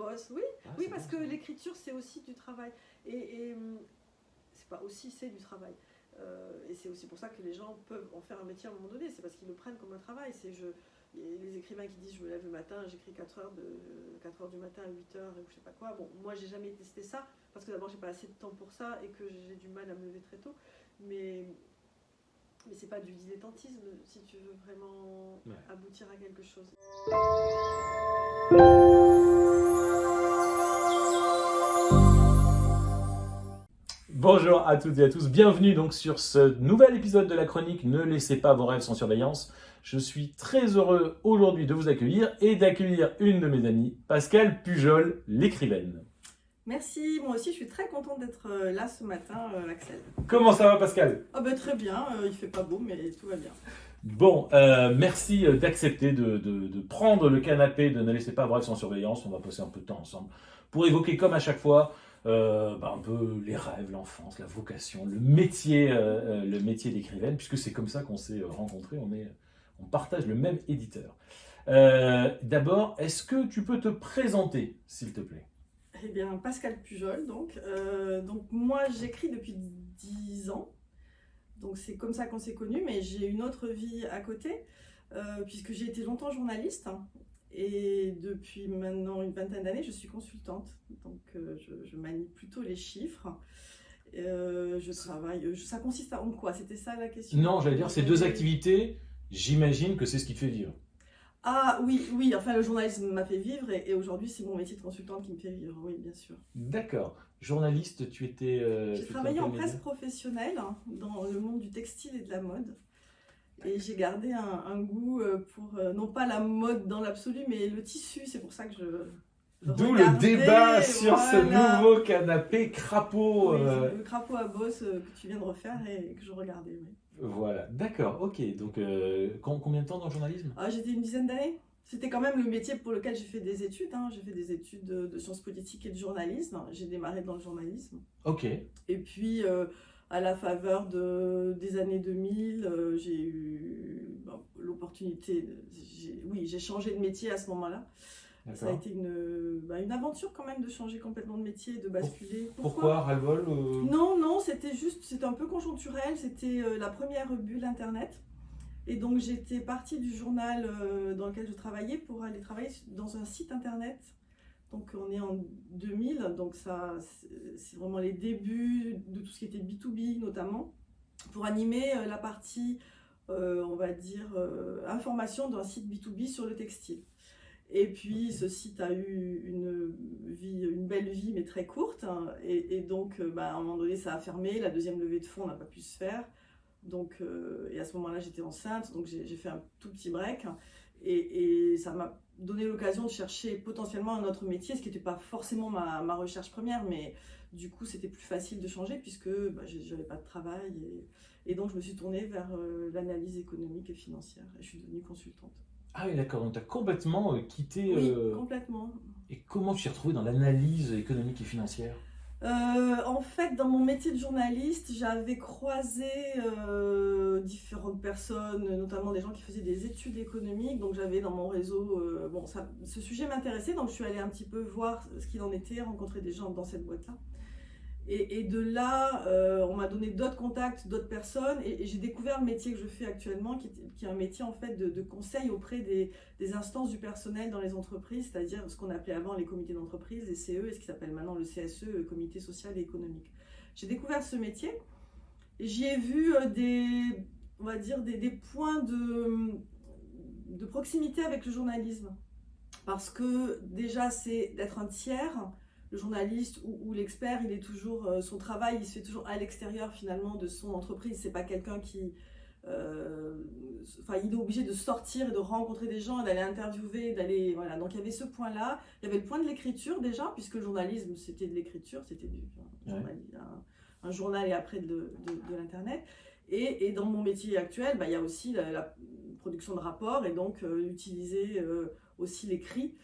bosse. Oui, oui, parce que l'écriture, c'est aussi du travail. Et c'est pas aussi, c'est du travail. Et c'est aussi pour ça que les gens peuvent en faire un métier à un moment donné. C'est parce qu'ils le prennent comme un travail. Les écrivains qui disent je me lève le matin, j'écris 4 heures du matin à 8 heures, ou je sais pas quoi. Bon, moi, j'ai jamais testé ça, parce que d'abord, j'ai pas assez de temps pour ça et que j'ai du mal à me lever très tôt. Mais c'est pas du dilettantisme si tu veux vraiment aboutir à quelque chose. Bonjour à toutes et à tous, bienvenue donc sur ce nouvel épisode de la chronique Ne laissez pas vos rêves sans surveillance. Je suis très heureux aujourd'hui de vous accueillir et d'accueillir une de mes amies, Pascale Pujol, l'écrivaine. Merci, moi aussi je suis très contente d'être là ce matin, Axel. Comment ça va, Pascale ? Très bien, il fait pas beau mais tout va bien. Bon, merci d'accepter de prendre le canapé de Ne laissez pas vos rêves sans surveillance. On va passer un peu de temps ensemble pour évoquer comme à chaque fois un peu les rêves, l'enfance, la vocation, le métier d'écrivaine, puisque c'est comme ça qu'on s'est rencontrés, on partage le même éditeur. D'abord, est-ce que tu peux te présenter, s'il te plaît ? Eh bien, Pascale Pujol, donc moi j'écris depuis 10 ans, donc c'est comme ça qu'on s'est connus, mais j'ai une autre vie à côté, puisque j'ai été longtemps journaliste, et depuis maintenant une vingtaine d'années, je suis consultante, donc je manie plutôt les chiffres. Je travaille. Ça consiste en quoi? C'était ça la question? Non, j'allais dire, ces deux activités, j'imagine que c'est ce qui te fait vivre. Ah oui, enfin le journalisme m'a fait vivre et aujourd'hui c'est mon métier de consultante qui me fait vivre, oui bien sûr. D'accord. Journaliste, tu étais... J'ai travaillé en presse professionnelle dans le monde du textile et de la mode. Et j'ai gardé un goût pour, non pas la mode dans l'absolu, mais le tissu, c'est pour ça que D'où le débat sur ce nouveau canapé crapaud. Oui, le crapaud à bosse que tu viens de refaire et que je regardais. Oui. Voilà, d'accord, ok. Donc, combien de temps dans le journalisme ? J'étais une dizaine d'années. C'était quand même le métier pour lequel j'ai fait des études. J'ai fait des études de sciences politiques et de journalisme. J'ai démarré dans le journalisme. Ok. Et puis, à la faveur des années 2000, j'ai eu l'opportunité. J'ai changé de métier à ce moment-là. D'accord. Ça a été une aventure quand même de changer complètement de métier, de basculer. Pourquoi ras-le-bol Non, c'était un peu conjoncturel. C'était la première bulle Internet. Et donc j'étais partie du journal dans lequel je travaillais pour aller travailler dans un site Internet. Donc on est en 2000, donc ça c'est vraiment les débuts de tout ce qui était B2B notamment, pour animer la partie, on va dire, information d'un site B2B sur le textile. Et puis ce site a eu une belle vie mais très courte, et donc à un moment donné ça a fermé, la deuxième levée de fonds n'a pas pu se faire. Donc, et à ce moment-là j'étais enceinte, donc j'ai fait un tout petit break, et ça m'a donné l'occasion de chercher potentiellement un autre métier, ce qui n'était pas forcément ma recherche première, mais du coup c'était plus facile de changer puisque j'avais pas de travail, et donc je me suis tournée vers l'analyse économique et financière et je suis devenue consultante. Ah oui, d'accord, donc tu as complètement quitté... Oui, complètement. Et comment tu t'es retrouvée dans l'analyse économique et financière ? En fait, dans mon métier de journaliste, j'avais croisé différentes personnes, notamment des gens qui faisaient des études économiques. Donc j'avais dans mon réseau, ce sujet m'intéressait, donc je suis allée un petit peu voir ce qu'il en était, rencontrer des gens dans cette boîte-là. Et de là, on m'a donné d'autres contacts, d'autres personnes, et j'ai découvert le métier que je fais actuellement, qui est un métier en fait de conseil auprès des instances du personnel dans les entreprises, c'est-à-dire ce qu'on appelait avant les comités d'entreprise, les CE, et ce qui s'appelle maintenant le CSE, le comité social et économique. J'ai découvert ce métier, et j'y ai vu des points de proximité avec le journalisme, parce que déjà c'est d'être un tiers. Le journaliste ou l'expert, il est toujours, son travail, il se fait toujours à l'extérieur finalement de son entreprise. C'est pas quelqu'un qui, il est obligé de sortir et de rencontrer des gens, d'aller interviewer, voilà. Donc il y avait ce point-là. Il y avait le point de l'écriture déjà, puisque le journalisme c'était de l'écriture, c'était un journal et après de l'internet. Et dans mon métier actuel, il y a aussi la production de rapports et donc utiliser aussi l'écrit.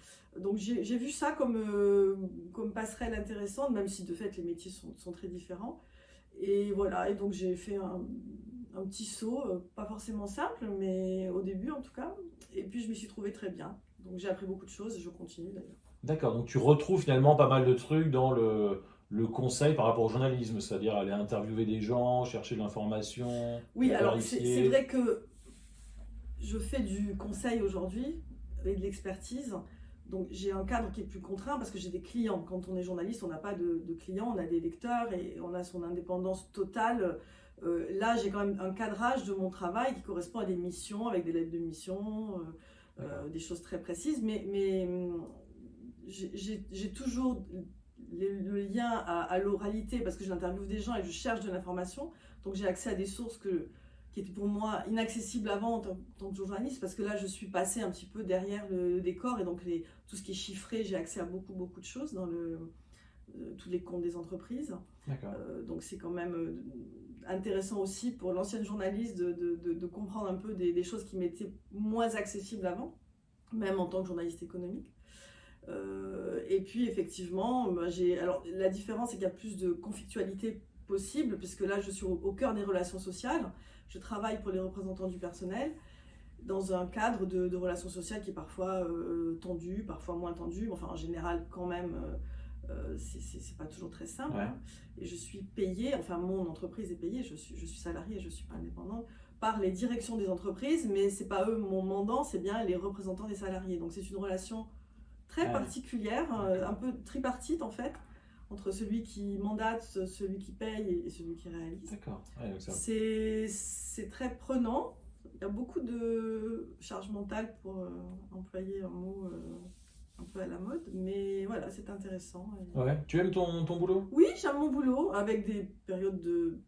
Donc j'ai vu ça comme passerelle intéressante, même si de fait les métiers sont très différents. Et voilà, et donc j'ai fait un petit saut, pas forcément simple, mais au début en tout cas. Et puis je m'y suis trouvée très bien. Donc j'ai appris beaucoup de choses et je continue d'ailleurs. D'accord, donc tu retrouves finalement pas mal de trucs dans le conseil par rapport au journalisme, c'est-à-dire aller interviewer des gens, chercher de l'information, Oui, alors c'est vérifier. vrai que je fais du conseil aujourd'hui et de l'expertise. Donc j'ai un cadre qui est plus contraint parce que j'ai des clients. Quand on est journaliste, on n'a pas de clients, on a des lecteurs et on a son indépendance totale. Là, j'ai quand même un cadrage de mon travail qui correspond à des missions avec des lettres de mission, D'accord. des choses très précises. J'ai toujours le lien à l'oralité parce que j'interviewe des gens et je cherche de l'information. Donc j'ai accès à des sources qui étaient pour moi inaccessibles avant en tant que journaliste parce que là je suis passée un petit peu derrière le décor et donc tout ce qui est chiffré, j'ai accès à beaucoup de choses dans tous les comptes des entreprises. D'accord. Donc c'est quand même intéressant aussi pour l'ancienne journaliste de comprendre un peu des choses qui m'étaient moins accessibles avant, même en tant que journaliste économique. Et puis effectivement, alors la différence c'est qu'il y a plus de conflictualité possible, puisque là je suis au cœur des relations sociales. Je travaille pour les représentants du personnel dans un cadre de relations sociales qui est parfois tendu, parfois moins tendu, enfin en général quand même c'est pas toujours très simple. Ouais. Hein. Et je suis payée, enfin mon entreprise est payée, je suis salariée, je suis pas indépendante, par les directions des entreprises, mais c'est pas eux mon mandant, c'est bien les représentants des salariés. Donc c'est une relation très Ouais. particulière, un peu tripartite en fait, entre celui qui mandate, celui qui paye et celui qui réalise. D'accord. Ouais, donc C'est très prenant, il y a beaucoup de charge mentale pour employer un mot un peu à la mode, mais voilà, c'est intéressant. Ouais. Tu aimes ton boulot? Oui, j'aime mon boulot, avec des périodes de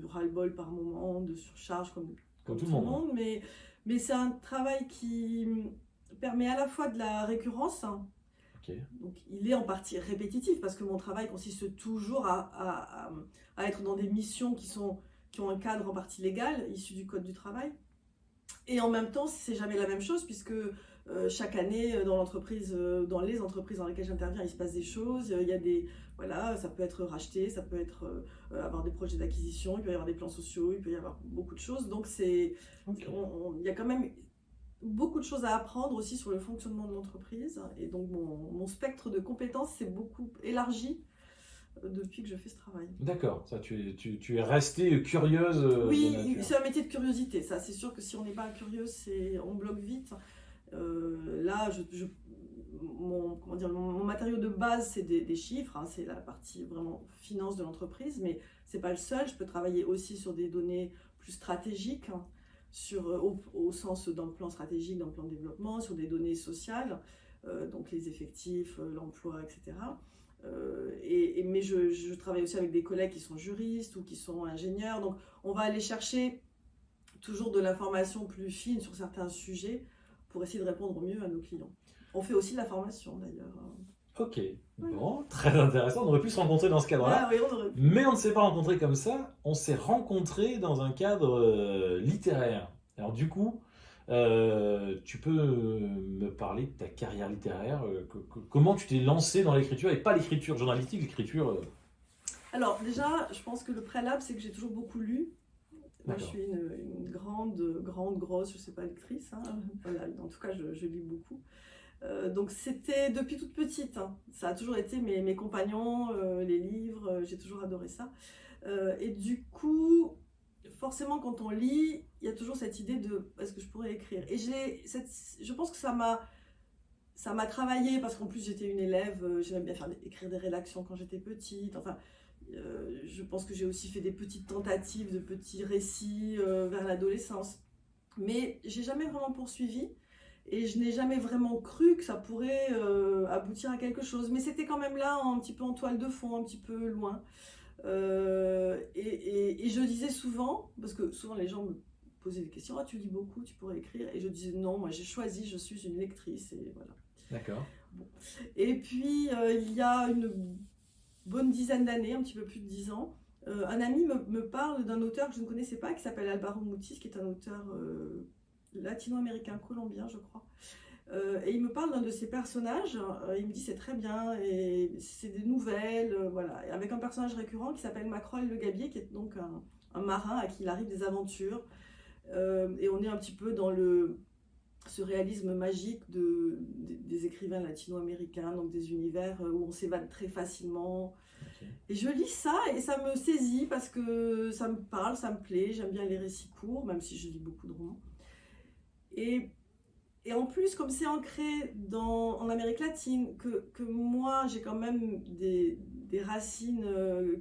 ras-le-bol par moment, de surcharge Comme comme tout le tout le monde. monde, mais c'est un travail qui permet à la fois de la récurrence, hein. Ok. Donc il est en partie répétitif parce que mon travail consiste toujours à être dans des missions qui ont un cadre en partie légal, issu du Code du travail. Et en même temps, c'est jamais la même chose puisque chaque année, dans les entreprises dans lesquelles j'interviens, il se passe des choses. Il y a voilà, ça peut être racheté, ça peut être avoir des projets d'acquisition, il peut y avoir des plans sociaux, il peut y avoir beaucoup de choses. Donc Ok. il y a quand même beaucoup de choses à apprendre aussi sur le fonctionnement de l'entreprise. Et donc mon spectre de compétences s'est beaucoup élargi depuis que je fais ce travail. D'accord. Ça, tu es restée curieuse de Oui, nature. c'est un métier de curiosité. Ça, c'est sûr que si on n'est pas curieux, on bloque vite. Là, comment dire, mon matériau de base, c'est des chiffres. Hein, c'est la partie vraiment finance de l'entreprise, mais c'est pas le seul. Je peux travailler aussi sur des données plus stratégiques, hein, au sens d'un plan stratégique, d'un plan de développement, sur des données sociales, donc les effectifs, l'emploi, etc. Mais je travaille aussi avec des collègues qui sont juristes ou qui sont ingénieurs. Donc, on va aller chercher toujours de l'information plus fine sur certains sujets pour essayer de répondre au mieux à nos clients. On fait aussi de la formation d'ailleurs. Ok. Oui. Bon, très intéressant. On aurait pu se rencontrer dans ce cadre-là. Ah oui, on aurait pu. Mais on ne s'est pas rencontrés comme ça. On s'est rencontrés dans un cadre littéraire. Alors du coup, tu peux me parler de ta carrière littéraire, comment tu t'es lancé dans l'écriture et pas l'écriture journalistique, l'écriture. Alors déjà, je pense que le préalable, c'est que j'ai toujours beaucoup lu. Moi, je D'accord. suis une grosse, je sais pas, lectrice. Hein. Voilà, en tout cas, je lis beaucoup. Donc c'était depuis toute petite. Hein. Ça a toujours été mes compagnons, les livres, j'ai toujours adoré ça. Et du coup, forcément, quand on lit, il y a toujours cette idée de est-ce que je pourrais écrire. Et je pense que ça m'a travaillé parce qu'en plus j'étais une élève, j'aimais bien écrire des rédactions quand j'étais petite. Enfin, je pense que j'ai aussi fait des petites tentatives de petits récits vers l'adolescence. Mais j'ai jamais vraiment poursuivi. Et je n'ai jamais vraiment cru que ça pourrait aboutir à quelque chose. Mais c'était quand même là, un petit peu en toile de fond, un petit peu loin. Et je disais souvent, parce que souvent les gens me posaient des questions, ah, tu lis beaucoup, tu pourrais écrire. Et je disais non, moi j'ai choisi, je suis une lectrice. Et voilà. D'accord. Bon. Et puis il y a une bonne dizaine d'années, un petit peu plus de 10 ans, un ami me parle d'un auteur que je ne connaissais pas, qui s'appelle Alvaro Mutis, qui est un auteur latino-américain, colombien, je crois. Et il me parle d'un de ses personnages, il me dit c'est très bien, et c'est des nouvelles, voilà, et avec un personnage récurrent qui s'appelle Macroll le Gabier, qui est donc un marin à qui il arrive des aventures, et on est un petit peu dans ce réalisme magique des écrivains latino-américains, donc des univers où on s'évade très facilement. Ok. Et je lis ça et ça me saisit parce que ça me parle, ça me plaît, j'aime bien les récits courts, même si je lis beaucoup de romans. Et, et en plus, comme c'est ancré en Amérique latine, que moi j'ai quand même des racines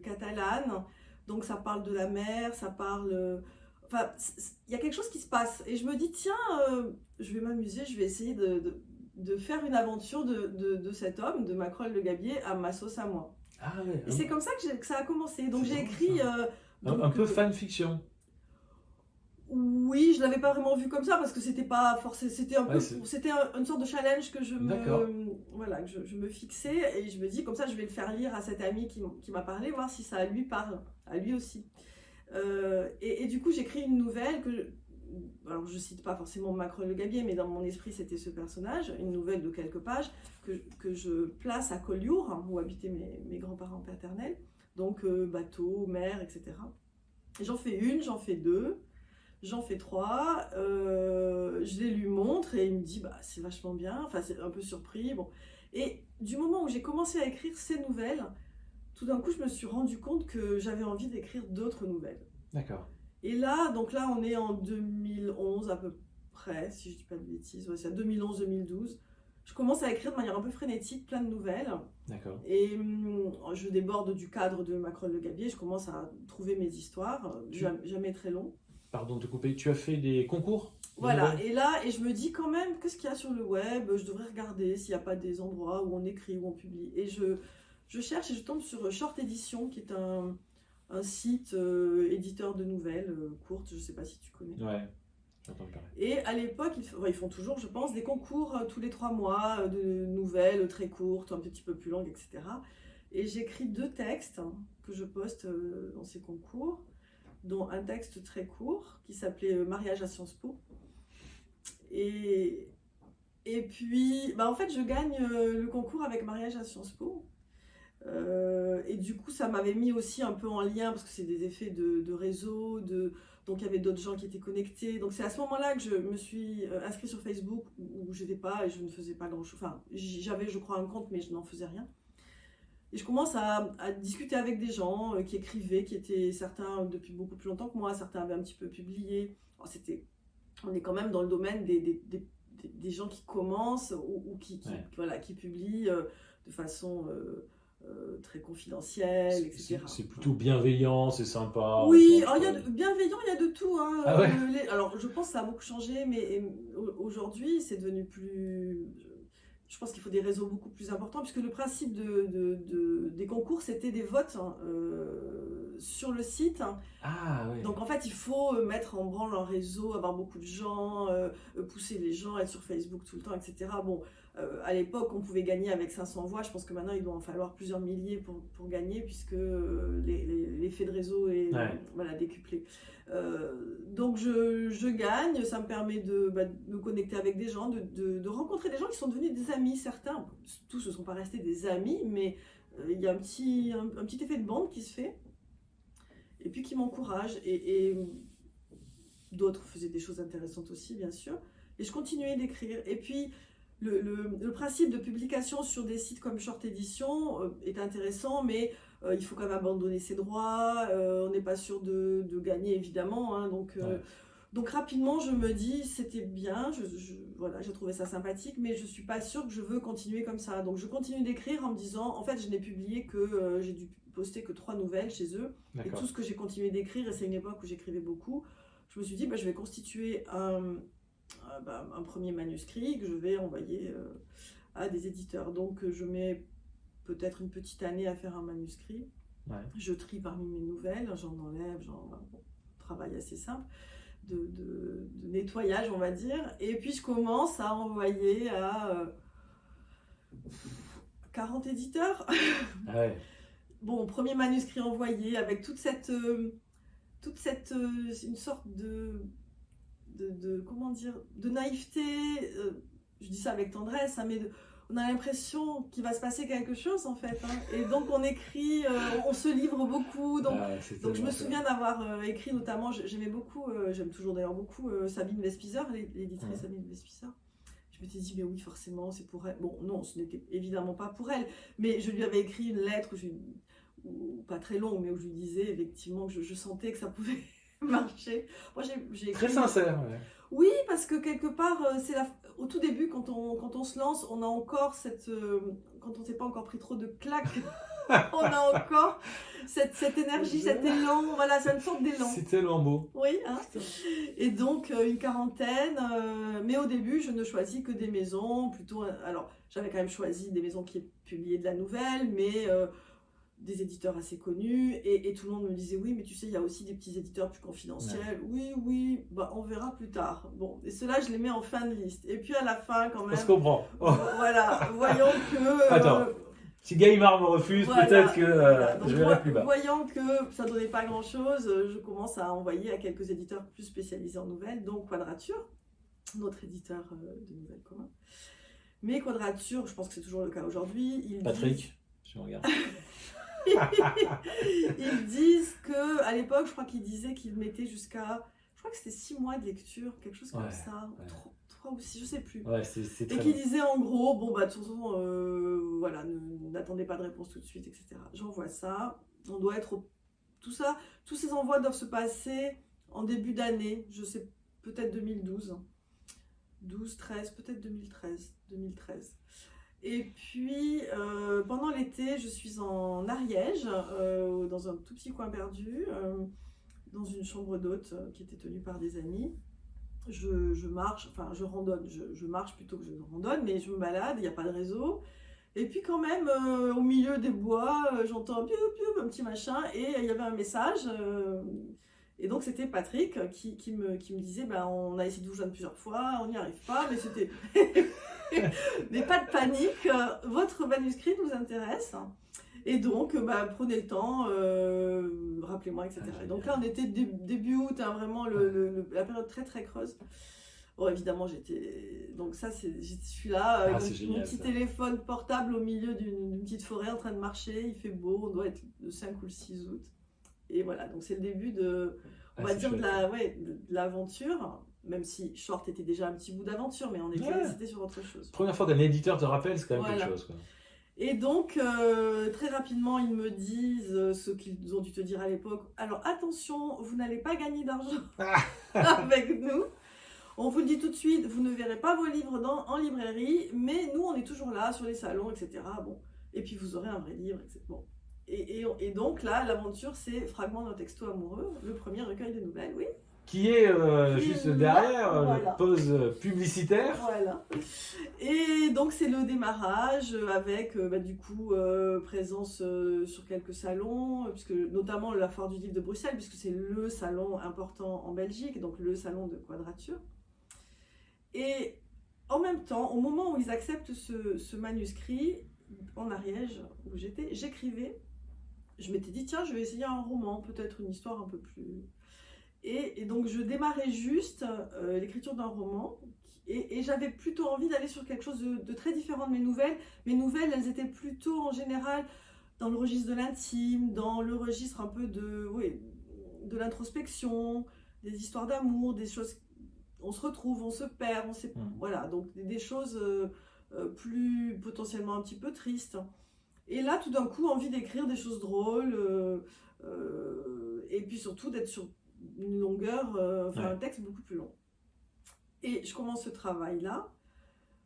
catalanes, donc ça parle de la mer, ça parle... Enfin, il y a quelque chose qui se passe. Et je me dis, tiens, je vais m'amuser, je vais essayer de faire une aventure de cet homme, de Macrol Le Gabier, à ma sauce à moi. Ah ouais, Et c'est comme ça que ça a commencé. Donc C'est j'ai drôle, écrit... ça. Un donc, peu fanfiction. oui, je l'avais pas vraiment vu comme ça parce que c'était pas forcément, c'était un Ouais, peu, c'était une sorte de challenge que D'accord. voilà, que je me fixais et je me dis comme ça, je vais le faire lire à cet ami qui m'a parlé, voir si ça lui parle, à lui aussi. Et du coup, j'écris une nouvelle alors je cite pas forcément Macrol Le Gabier, mais dans mon esprit c'était ce personnage, une nouvelle de quelques pages que je place à Collioure, hein, où habitaient mes grands-parents paternels, donc bateau, mer, etc. Et j'en fais une, j'en fais deux. J'en fais trois, je les lui montre et il me dit bah c'est vachement bien, enfin c'est un peu surpris. Bon. Et du moment où j'ai commencé à écrire ces nouvelles, tout d'un coup je me suis rendu compte que j'avais envie d'écrire d'autres nouvelles. D'accord. Et là, donc là on est en 2011 à peu près, si je dis pas de bêtises, ouais, c'est à 2011-2012. Je commence à écrire de manière un peu frénétique plein de nouvelles. D'accord. Et je déborde du cadre de Macrol Le Gabier, je commence à trouver mes histoires, jamais très long. Pardon de te couper, tu as fait des concours de Voilà, nouvelles? et là, et je me dis quand même, qu'est-ce qu'il y a sur le web? Je devrais regarder s'il n'y a pas des endroits où on écrit, où on publie. Et je cherche et je tombe sur Short Edition, qui est un site éditeur de nouvelles courtes, je ne sais pas si tu connais. Ouais, j'entends parler. Et à l'époque, ils font toujours, je pense, des concours tous les 3 mois de nouvelles très courtes, un petit peu plus longues, etc. Et j'écris 2 textes que je poste dans ces concours, dont un texte très court qui s'appelait Mariage à Sciences Po. Et, et puis, bah en fait, je gagne le concours avec Mariage à Sciences Po. Et du coup, ça m'avait mis aussi un peu en lien, parce que c'est des effets de réseau, donc il y avait d'autres gens qui étaient connectés. Donc c'est à ce moment-là que je me suis inscrite sur Facebook, où je n'étais pas et je ne faisais pas grand-chose. Enfin, j'avais, je crois, un compte, mais je n'en faisais rien. Et je commence à discuter avec des gens qui écrivaient, qui étaient certains depuis beaucoup plus longtemps que moi, certains avaient un petit peu publié. Alors, on est quand même dans le domaine des gens qui commencent ou Ouais. voilà, qui publient de façon très confidentielle, etc. C'est plutôt bienveillant, c'est sympa. Oui, On alors sent, bienveillant, il y a de tout, hein. Ah ouais? Alors je pense que ça a beaucoup changé, mais aujourd'hui c'est devenu plus... Je pense qu'il faut des réseaux beaucoup plus importants, puisque le principe des concours, c'était des votes hein, sur le site. Ah ouais. Donc en fait, il faut mettre en branle un réseau, avoir beaucoup de gens, pousser les gens, être sur Facebook tout le temps, etc. Bon, à l'époque, on pouvait gagner avec 500 voix. Je pense que maintenant, il doit en falloir plusieurs milliers pour gagner, puisque l'effet de réseau est Ouais. voilà, décuplé. Donc je gagne, ça me permet de me connecter avec des gens, de rencontrer des gens qui sont devenus des amis. Certains, tous ne sont pas restés des amis, mais il y a un petit effet de bande qui se fait. Et puis qui m'encourage. Et d'autres faisaient des choses intéressantes aussi, bien sûr. Et je continuais d'écrire. Et puis, le principe de publication sur des sites comme Short Edition est intéressant, mais il faut quand même abandonner ses droits. On n'est pas sûr de gagner, évidemment. Hein, Ouais. donc rapidement, je me dis, c'était bien, voilà, j'ai trouvé ça sympathique, mais je ne suis pas sûre que je veux continuer comme ça. Donc je continue d'écrire en me disant, en fait, je n'ai publié que, j'ai dû poster que 3 nouvelles chez eux. Et D'accord. tout ce que j'ai continué d'écrire, et c'est une époque où j'écrivais beaucoup, je me suis dit, bah, je vais constituer un premier manuscrit que je vais envoyer à des éditeurs. Donc je mets peut-être une petite année à faire un manuscrit. Ouais. Je trie parmi mes nouvelles, j'en enlève, travail assez simple. De nettoyage, on va dire. Et puis, je commence à envoyer à 40 éditeurs. Ouais. Bon, premier manuscrit envoyé avec toute cette une sorte comment dire, de naïveté. Je dis ça avec tendresse, hein, mais on a l'impression qu'il va se passer quelque chose en fait. Hein. Et donc on écrit, on se livre beaucoup. Donc je me souviens d'avoir écrit notamment, j'aimais beaucoup, j'aime toujours d'ailleurs beaucoup Sabine Vespizer, l'éditrice Sabine Vespizer. Je m'étais dit, mais oui, forcément, c'est pour elle. Bon, non, ce n'était évidemment pas pour elle, mais je lui avais écrit une lettre, pas très longue, mais où je lui disais effectivement que je sentais que ça pouvait marcher. Moi, j'ai écrit... Très sincère, ouais. Oui, parce que quelque part, au tout début, quand on se lance, on a encore cette... quand on ne s'est pas encore pris trop de claques, on a encore cette énergie, cet élan. Voilà, c'est une sorte d'élan. C'est tellement beau. Oui, hein. Et donc, une quarantaine. Mais au début, je ne choisis que des maisons. Plutôt, alors, j'avais quand même choisi des maisons qui publiaient de la nouvelle, mais... des éditeurs assez connus, et tout le monde me disait oui, mais tu sais, il y a aussi des petits éditeurs plus confidentiels. Oui, bah, on verra plus tard. Bon, et ceux-là, je les mets en fin de liste. Et puis à la fin, quand même... On se comprend. Voilà, voyons que... Attends, si Gallimard me refuse, voilà, peut-être que voilà. Donc, je verrai plus bas. Voyant que ça ne donnait pas grand-chose, je commence à envoyer à quelques éditeurs plus spécialisés en nouvelles, donc Quadrature, notre éditeur de nouvelles commun. Mais Quadrature, je pense que c'est toujours le cas aujourd'hui. Patrick, si on regarde... Ils disent que, à l'époque, je crois qu'ils disaient qu'ils mettaient jusqu'à, je crois que c'était 6 mois de lecture, quelque chose comme ça, 3 ou 6, je sais plus. Ouais, c'est et qu'ils disaient en gros, bon bah de toute façon, voilà, n'attendez pas de réponse tout de suite, etc. J'envoie ça, on doit être tout ça, tous ces envois doivent se passer en début d'année, je sais, peut-être 2012, 12, 13, peut-être 2013. Et puis, pendant l'été, je suis en Ariège, dans un tout petit coin perdu, dans une chambre d'hôte qui était tenue par des amis. Je marche, enfin je randonne, je marche plutôt que je randonne, mais je me balade, il n'y a pas de réseau. Et puis quand même, au milieu des bois, j'entends piou piou, un petit machin, et il y avait un message. Et donc c'était Patrick qui me disait, ben, on a essayé de vous joindre plusieurs fois, on n'y arrive pas, mais c'était... Mais pas de panique, votre manuscrit nous intéresse. Et donc, prenez le temps, rappelez-moi, etc. Et donc là, on était début août, hein, vraiment la période très très creuse. Bon, évidemment, donc ça, je suis là avec mon petit téléphone portable au milieu d'une petite forêt en train de marcher. Il fait beau, on doit être le 5 ou le 6 août. Et voilà, donc c'est le début de l'aventure. Même si Short était déjà un petit bout d'aventure, mais on était sur autre chose. Première fois qu'un éditeur te rappelle, c'est quand même quelque chose, quoi. Et donc, très rapidement, ils me disent ce qu'ils ont dû te dire à l'époque. Alors, attention, vous n'allez pas gagner d'argent avec nous. On vous le dit tout de suite, vous ne verrez pas vos livres en librairie, mais nous, on est toujours là, sur les salons, etc. Bon. Et puis, vous aurez un vrai livre, etc. Bon. Et donc, là, l'aventure, c'est Fragments d'un texto amoureux, le premier recueil de nouvelles, oui. Qui est juste derrière, la pause publicitaire. Voilà. Et donc c'est le démarrage avec du coup présence sur quelques salons, puisque notamment la Foire du Livre de Bruxelles, puisque c'est le salon important en Belgique, donc le salon de Quadrature. Et en même temps, au moment où ils acceptent ce manuscrit, en Ariège, où j'écrivais, je m'étais dit tiens, je vais essayer un roman, peut-être une histoire un peu plus... Et donc je démarrais juste l'écriture d'un roman et j'avais plutôt envie d'aller sur quelque chose de très différent de mes nouvelles. Mes nouvelles, elles étaient plutôt en général dans le registre de l'intime, dans le registre un peu de l'introspection, des histoires d'amour, des choses... On se retrouve, on se perd, voilà, donc des choses plus potentiellement un petit peu tristes. Et là, tout d'un coup, envie d'écrire des choses drôles et puis surtout d'être sur une longueur, un texte beaucoup plus long. Et je commence ce travail-là.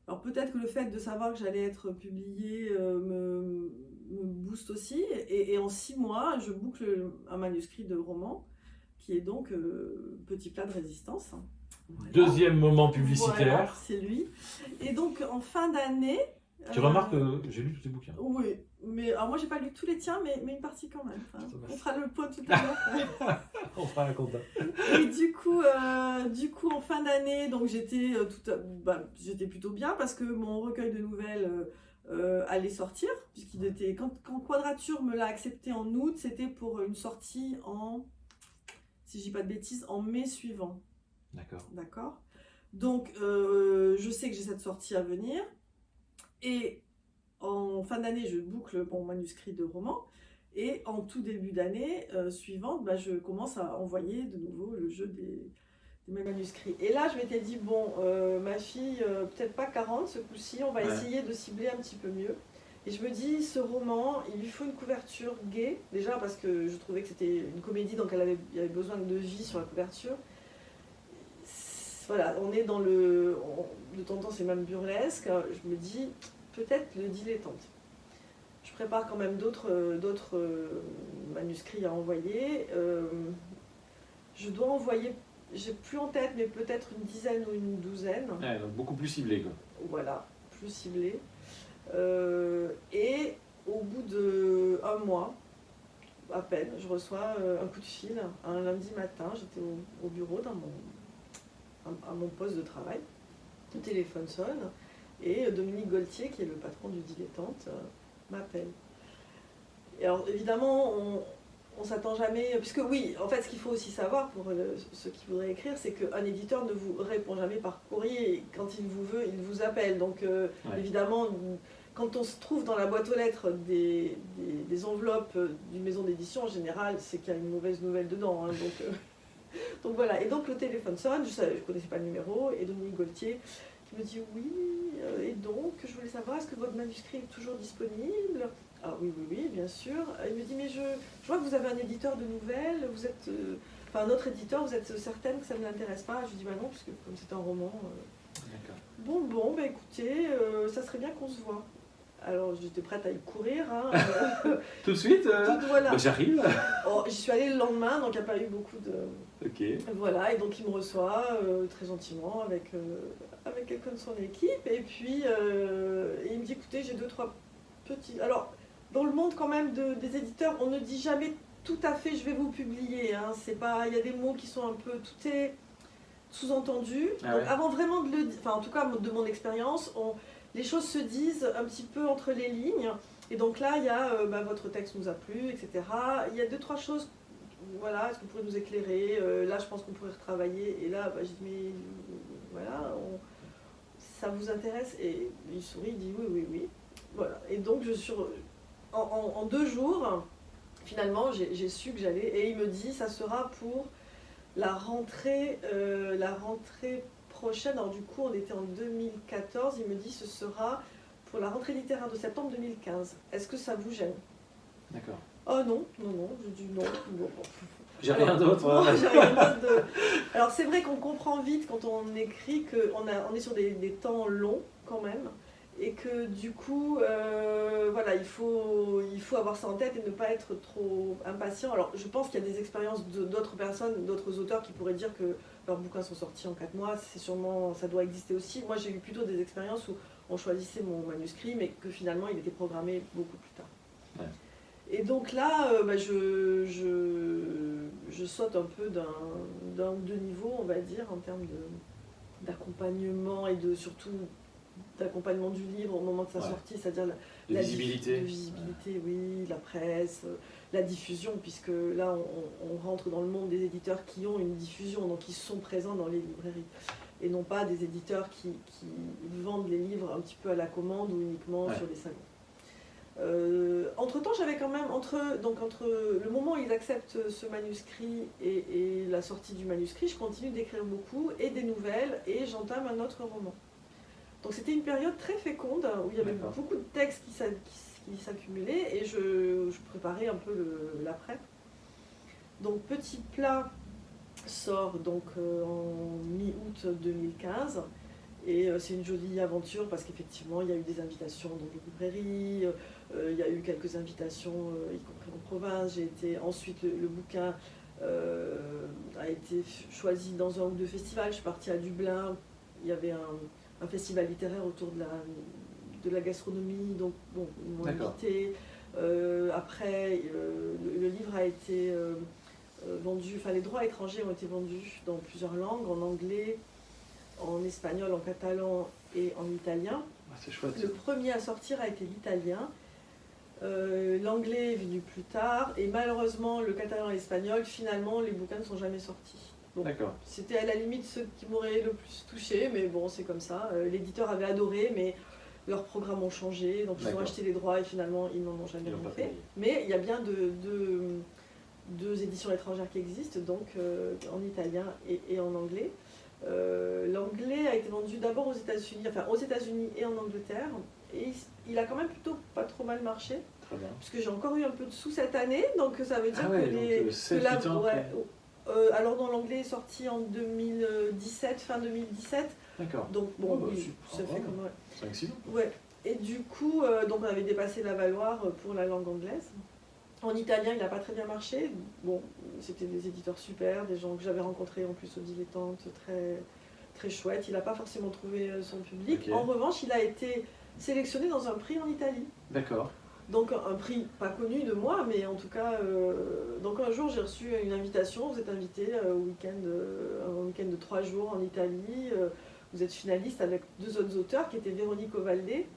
Alors peut-être que le fait de savoir que j'allais être publiée me booste aussi. Et en 6 mois, je boucle un manuscrit de roman qui est donc Petit plat de résistance. Voilà. Deuxième moment publicitaire. Voilà, c'est lui. Et donc en fin d'année... Tu remarques que j'ai lu tous tes bouquins. Oui, mais alors moi j'ai pas lu tous les tiens, mais une partie quand même. Hein. On fera le point tout à l'heure. On fera la compta. Et du coup en fin d'année, donc j'étais plutôt bien parce que mon recueil de nouvelles allait sortir, puisqu'il était quand Quadrature me l'a accepté en août, c'était pour une sortie si je dis pas de bêtises, en mai suivant. D'accord. Donc je sais que j'ai cette sortie à venir. Et en fin d'année, je boucle mon manuscrit de roman. Et en tout début d'année suivante, bah, je commence à envoyer de nouveau le jeu de mes manuscrits. Et là, je m'étais dit, bon, ma fille, peut-être pas 40 ce coup-ci, on va Ouais. essayer de cibler un petit peu mieux. Et je me dis, ce roman, il lui faut une couverture gaie, déjà parce que je trouvais que c'était une comédie, donc il y avait besoin de vie sur la couverture. Voilà, on est dans de temps en temps c'est même burlesque, je me dis, peut-être le dilettante. Je prépare quand même d'autres manuscrits à envoyer. Je dois envoyer, j'ai plus en tête, mais peut-être une dizaine ou une douzaine. Ouais, donc beaucoup plus ciblé, quoi. Voilà, plus ciblé. Et au bout d'un mois, à peine, je reçois un coup de fil un lundi matin. J'étais au bureau à mon poste de travail. Le téléphone sonne et Dominique Gaultier, qui est le patron du Dilettante, m'appelle. Et alors évidemment, on s'attend jamais, puisque oui, en fait, ce qu'il faut aussi savoir pour ceux qui voudraient écrire, c'est qu'un éditeur ne vous répond jamais par courrier. Et quand il vous veut, il vous appelle. Donc évidemment, quand on se trouve dans la boîte aux lettres des enveloppes d'une maison d'édition, en général, c'est qu'il y a une mauvaise nouvelle dedans. Hein, donc voilà. Et donc le téléphone sonne, je ne connaissais pas le numéro, et Dominique Gaultier qui me dit oui, et donc je voulais savoir, est-ce que votre manuscrit est toujours disponible? Ah oui, oui, oui, bien sûr. Il me dit, mais je vois que vous avez un éditeur de nouvelles, vous êtes, enfin un autre éditeur, vous êtes certaine que ça ne l'intéresse pas? Je lui dis, bah non, puisque comme c'est un roman. Bon, bah écoutez, ça serait bien qu'on se voit. Alors j'étais prête à y courir. Hein, Tout de suite voilà. Bah, j'arrive. Oh, j'y suis allée le lendemain, donc il n'y a pas eu beaucoup de... Ok. Voilà, et donc il me reçoit très gentiment avec quelqu'un de son équipe. Et puis il me dit, écoutez, j'ai 2-3 petits... Alors, dans le monde quand même des éditeurs, on ne dit jamais tout à fait je vais vous publier. Hein. C'est pas, il y a des mots qui sont un peu... Tout est sous-entendu. Ah Donc ouais. avant vraiment de le dire, enfin en tout cas de mon expérience, les choses se disent un petit peu entre les lignes. Et donc là, il y a bah, votre texte nous a plu, etc. Il y a 2-3 choses, voilà, est-ce que vous pourriez nous éclairer? Là, je pense qu'on pourrait retravailler. Et là, bah, je dis, mais voilà, ça vous intéresse? Et il sourit, il dit oui, oui, oui. Voilà. Et donc, en 2 jours, finalement, j'ai su que j'allais. Et il me dit, ça sera pour la rentrée prochaine. Alors, du coup, on était en 2014. Il me dit, ce sera pour la rentrée littéraire de septembre 2015. Est-ce que ça vous gêne? D'accord. Oh non, non, non. Je dis non. Bon. J'ai rien d'autre. Non, j'ai rien d'autre Alors, c'est vrai qu'on comprend vite quand on écrit qu'on est sur des temps longs quand même. Et que du coup, voilà, il faut avoir ça en tête et ne pas être trop impatient. Alors, je pense qu'il y a des expériences d'autres personnes, d'autres auteurs qui pourraient dire que leurs bouquins sont sortis en 4 mois. C'est sûrement, ça doit exister aussi. Moi, j'ai eu plutôt des expériences où on choisissait mon manuscrit, mais que finalement, il était programmé beaucoup plus tard. Ouais. Et donc là, bah, je saute un peu d'un ou deux niveaux, on va dire, en termes d'accompagnement et surtout d'accompagnement du livre au moment de sa sortie, c'est-à-dire la visibilité. Visibilité, oui, la presse, la diffusion, puisque là on rentre dans le monde des éditeurs qui ont une diffusion, donc qui sont présents dans les librairies, et non pas des éditeurs qui vendent les livres un petit peu à la commande ou uniquement sur les salons. Entre-temps, j'avais quand même, entre le moment où ils acceptent ce manuscrit et la sortie du manuscrit, je continue d'écrire beaucoup, et des nouvelles, et j'entame un autre roman. Donc c'était une période très féconde où il y avait beaucoup de textes qui s'accumulaient et je préparais un peu l'après. Donc Petit Plat sort donc en mi-août 2015 et c'est une jolie aventure parce qu'effectivement il y a eu des invitations dans les librairies, il y a eu quelques invitations y compris en province. Ensuite le bouquin a été choisi dans un ou deux festivals. Je suis partie à Dublin, il y avait un festival littéraire autour de la gastronomie, donc bon, ils m'ont invité. Après, le livre a été vendu, enfin les droits étrangers ont été vendus dans plusieurs langues, en anglais, en espagnol, en catalan et en italien. Ah, c'est chouette. Le premier à sortir a été l'italien. L'anglais est venu plus tard, et malheureusement le catalan et l'espagnol, finalement les bouquins ne sont jamais sortis. Donc, c'était à la limite ceux qui m'auraient le plus touché, mais bon, c'est comme ça. L'éditeur avait adoré, mais leurs programmes ont changé, donc ils ont D'accord. acheté les droits et finalement ils n'en ont jamais Ils n'ont rien pas fait. payé. Mais il y a bien deux éditions étrangères qui existent, donc en italien et en anglais. L'anglais a été vendu d'abord aux États-Unis et en Angleterre, et il a quand même plutôt pas trop mal marché, Très bien. puisque j'ai encore eu un peu de sous cette année, donc ça veut dire Ah ouais, que donc, les... 7, que la- 8 ans ouais, après. alors dans l'anglais est sorti en 2017, fin 2017, D'accord. donc Oh, bon, bah, oui, super, ça fait vraiment. comme... Ouais. 5-6 ans. Ouais. Et du coup, donc on avait dépassé la Valoir pour la langue anglaise. En italien, il n'a pas très bien marché. Bon, c'était des éditeurs super, des gens que j'avais rencontrés en plus au Dilettante, très, très chouettes. Il n'a pas forcément trouvé son public. Ok. En revanche, il a été sélectionné dans un prix en Italie. D'accord. Donc un prix pas connu de moi, mais en tout cas, donc un jour j'ai reçu une invitation, vous êtes invité un week-end de 3 jours en Italie, vous êtes finaliste avec 2 autres auteurs qui étaient Véronique Ovaldé,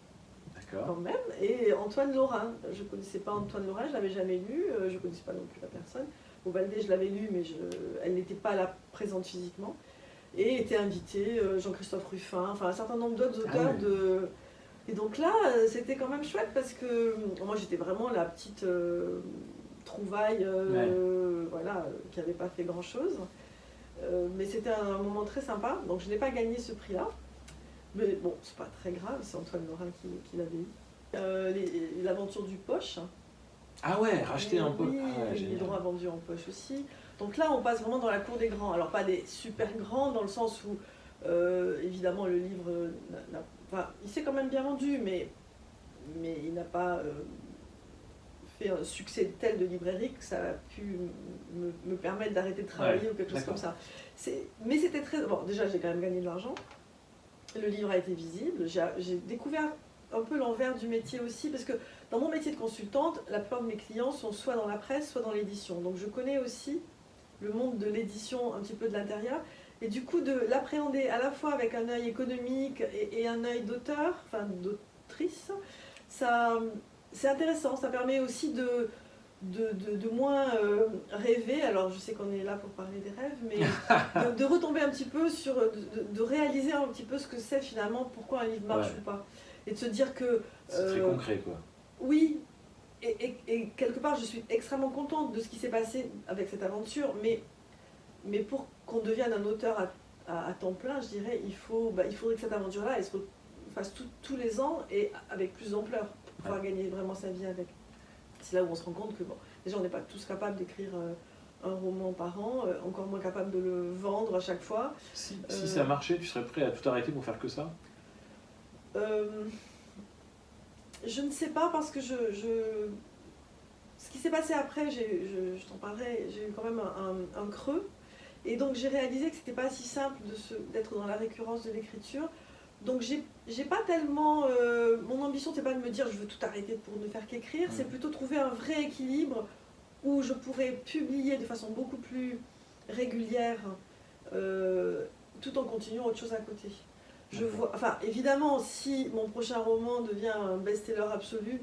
D'accord. quand même, et Antoine Lorrain. Je ne connaissais pas Antoine Lorrain, je ne l'avais jamais lu, je ne connaissais pas non plus la personne. Ovaldé, je l'avais lu, mais elle n'était pas là présente physiquement. Et était invité Jean-Christophe Ruffin, enfin un certain nombre d'autres auteurs oui. de... Et donc là, c'était quand même chouette parce que moi j'étais vraiment la petite trouvaille voilà, qui n'avait pas fait grand-chose. Mais c'était un moment très sympa, donc je n'ai pas gagné ce prix-là. Mais bon, c'est pas très grave, c'est Antoine Lorrain qui l'avait eu. L'aventure du poche. Ah ouais, racheter un peu. Oui, Ah ouais, les génial. droits vendus en poche aussi. Donc là, on passe vraiment dans la cour des grands. Alors pas des super grands, dans le sens où, évidemment, le livre, enfin, il s'est quand même bien vendu, mais il n'a pas fait un succès tel de librairie que ça a pu me permettre d'arrêter de travailler ou quelque chose comme ça. Mais c'était très... Bon, déjà, j'ai quand même gagné de l'argent. Le livre a été visible. J'ai découvert un peu l'envers du métier aussi, parce que dans mon métier de consultante, la plupart de mes clients sont soit dans la presse, soit dans l'édition. Donc je connais aussi le monde de l'édition un petit peu de l'intérieur, et du coup de l'appréhender à la fois avec un œil économique et un œil d'auteur, enfin d'autrice, c'est intéressant. Ça permet aussi de moins rêver. Alors je sais qu'on est là pour parler des rêves, mais de retomber un petit peu sur, de réaliser un petit peu ce que c'est finalement, pourquoi un livre marche ou pas. Et de se dire que... C'est très concret, quoi. Oui, et quelque part je suis extrêmement contente de ce qui s'est passé avec cette aventure, mais pour qu'on devienne un auteur à temps plein, je dirais, il faudrait que cette aventure-là, elle se fasse tous les ans et avec plus d'ampleur, pour pouvoir gagner vraiment sa vie avec. C'est là où on se rend compte que, bon, déjà on n'est pas tous capables d'écrire un roman par an, encore moins capables de le vendre à chaque fois. Si ça marchait, tu serais prêt à tout arrêter pour faire que ça ? Je ne sais pas, parce que ce qui s'est passé après, je t'en parlerai, j'ai eu quand même un creux. Et donc j'ai réalisé que c'était pas si simple d'être dans la récurrence de l'écriture. Donc j'ai pas tellement... mon ambition, c'est pas de me dire je veux tout arrêter pour ne faire qu'écrire, c'est plutôt trouver un vrai équilibre où je pourrais publier de façon beaucoup plus régulière tout en continuant autre chose à côté. Enfin, évidemment, si mon prochain roman devient un best-seller absolu,